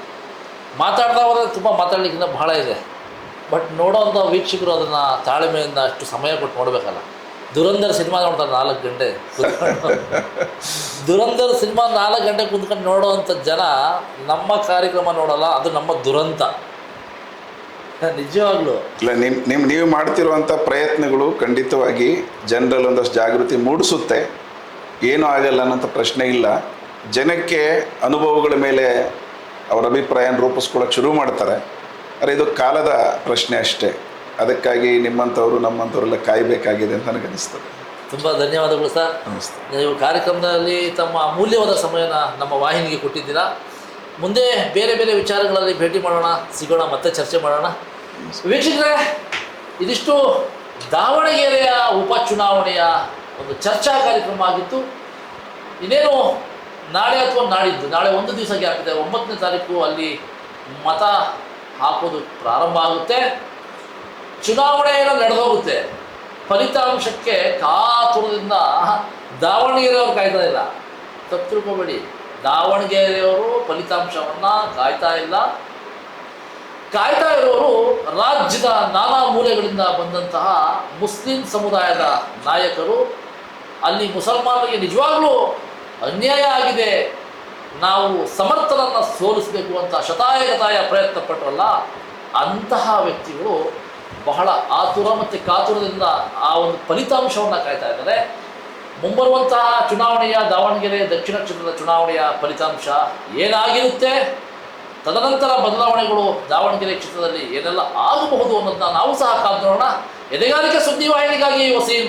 ಮಾತಾಡ್ತಾ ಹೋದರೆ ತುಂಬ ಮಾತಾಡಲಿಕ್ಕಿಂತ ಭಾಳ ಇದೆ. ಬಟ್ ನೋಡೋವಂಥ ವೀಕ್ಷಕರು ಅದನ್ನು ತಾಳ್ಮೆಯಿಂದ ಅಷ್ಟು ಸಮಯ ಕೊಟ್ಟು ನೋಡಬೇಕಲ್ಲ. ದುರಂಧರ್ ಸಿನಿಮಾ ನೋಡ್ತಾರೆ 4 ಗಂಟೆ ದುರಂಧರ್ ಸಿನಿಮಾ 4 ಗಂಟೆ ಕುಂತ್ಕೊಂಡು ನೋಡೋವಂಥ ಜನ ನಮ್ಮ ಕಾರ್ಯಕ್ರಮ ನೋಡೋಲ್ಲ. ಅದು ನಮ್ಮ ದುರಂತ ನಿಜವಾಗ್ಲೂ. ಇಲ್ಲ, ನೀವು ಮಾಡ್ತಿರುವಂಥ ಪ್ರಯತ್ನಗಳು ಖಂಡಿತವಾಗಿ ಜನರಲ್ಲಿ ಒಂದಷ್ಟು ಜಾಗೃತಿ ಮೂಡಿಸುತ್ತೆ. ಏನೂ ಆಗಲ್ಲ ಅನ್ನೋಂಥ ಪ್ರಶ್ನೆ ಇಲ್ಲ. ಜನಕ್ಕೆ ಅನುಭವಗಳ ಮೇಲೆ ಅವರ ಅಭಿಪ್ರಾಯನ ರೂಪಿಸ್ಕೊಳ್ಳೋಕೆ ಶುರು ಮಾಡ್ತಾರೆ. ಆದರೆ ಇದು ಕಾಲದ ಪ್ರಶ್ನೆ ಅಷ್ಟೇ. ಅದಕ್ಕಾಗಿ ನಿಮ್ಮಂಥವ್ರು ನಮ್ಮಂಥವರೆಲ್ಲ ಕಾಯಬೇಕಾಗಿದೆ ಅಂತ ನನಗೆ ಅನಿಸ್ತದೆ. ತುಂಬ ಧನ್ಯವಾದಗಳು ಸರ್. ನಮಸ್ತೆ. ನೀವು ಕಾರ್ಯಕ್ರಮದಲ್ಲಿ ತಮ್ಮ ಅಮೂಲ್ಯವಾದ ಸಮಯನ ನಮ್ಮ ವಾಹಿನಿಗೆ ಕೊಟ್ಟಿದ್ದೀರಾ. ಮುಂದೆ ಬೇರೆ ಬೇರೆ ವಿಚಾರಗಳಲ್ಲಿ ಭೇಟಿ ಮಾಡೋಣ, ಸಿಗೋಣ, ಮತ್ತೆ ಚರ್ಚೆ ಮಾಡೋಣ. ವೀಕ್ಷಕರೇ, ಇದಿಷ್ಟು ದಾವಣಗೆರೆಯ ಉಪಚುನಾವಣೆಯ ಒಂದು ಚರ್ಚಾ ಕಾರ್ಯಕ್ರಮ ಆಗಿತ್ತು. ಇನ್ನೇನು ನಾಳೆ ಅಥವಾ ನಾಳೆ ಒಂದು ದಿವಸ ಗ್ಯಾಪ್ ಇದೆ. 9ನೇ ತಾರೀಕು ಅಲ್ಲಿ ಮತ ಹಾಕೋದು ಪ್ರಾರಂಭ ಆಗುತ್ತೆ. ಚುನಾವಣೆ ಏನೋ ನಡೆದೋಗುತ್ತೆ. ಫಲಿತಾಂಶಕ್ಕೆ ಕಾತುರದಿಂದ ದಾವಣಗೆರೆಯವರು ಕಾಯ್ತಾ ಇಲ್ಲ. ತಪ್ಪು ತಿಳ್ಕೊಬೇಡಿ, ದಾವಣಗೆರೆಯವರು ಫಲಿತಾಂಶವನ್ನು ಕಾಯ್ತಾ ಇಲ್ಲ. ಕಾಯ್ತಾ ಇರೋರು ರಾಜ್ಯದ ನಾನಾ ಮೂಲೆಗಳಿಂದ ಬಂದಂತಹ ಮುಸ್ಲಿಂ ಸಮುದಾಯದ ನಾಯಕರು. ಅಲ್ಲಿ ಮುಸಲ್ಮಾನರಿಗೆ ನಿಜವಾಗ್ಲೂ ಅನ್ಯಾಯ ಆಗಿದೆ, ನಾವು ಸಮರ್ಥನನ್ನು ಸೋಲಿಸಬೇಕು ಅಂತ ಶತಾಯಗತಾಯ ಪ್ರಯತ್ನ ಪಟ್ಟರಲ್ಲ, ಅಂತಹ ವ್ಯಕ್ತಿಗಳು ಬಹಳ ಆತುರ ಮತ್ತು ಕಾತುರದಿಂದ ಆ ಒಂದು ಫಲಿತಾಂಶವನ್ನು ಕಾಯ್ತಾ ಇದ್ದಾರೆ. ಮುಂಬರುವಂತಹ ಚುನಾವಣೆಯ ದಾವಣಗೆರೆ ದಕ್ಷಿಣ ಕ್ಷೇತ್ರದ ಚುನಾವಣೆಯ ಫಲಿತಾಂಶ ಏನಾಗಿರುತ್ತೆ, ತದನಂತರ ಬದಲಾವಣೆಗಳು ದಾವಣಗೆರೆ ಕ್ಷೇತ್ರದಲ್ಲಿ ಏನೆಲ್ಲ ಆಗಬಹುದು ಅನ್ನೋದನ್ನ ನಾವು ಸಹ ಕಾದು ನೋಡೋಣ. ಎದೆಗಾರಿಕೆ ಸುದ್ದಿ ವಾಹಿನಿಗಾಗಿ ವಸೀಂ.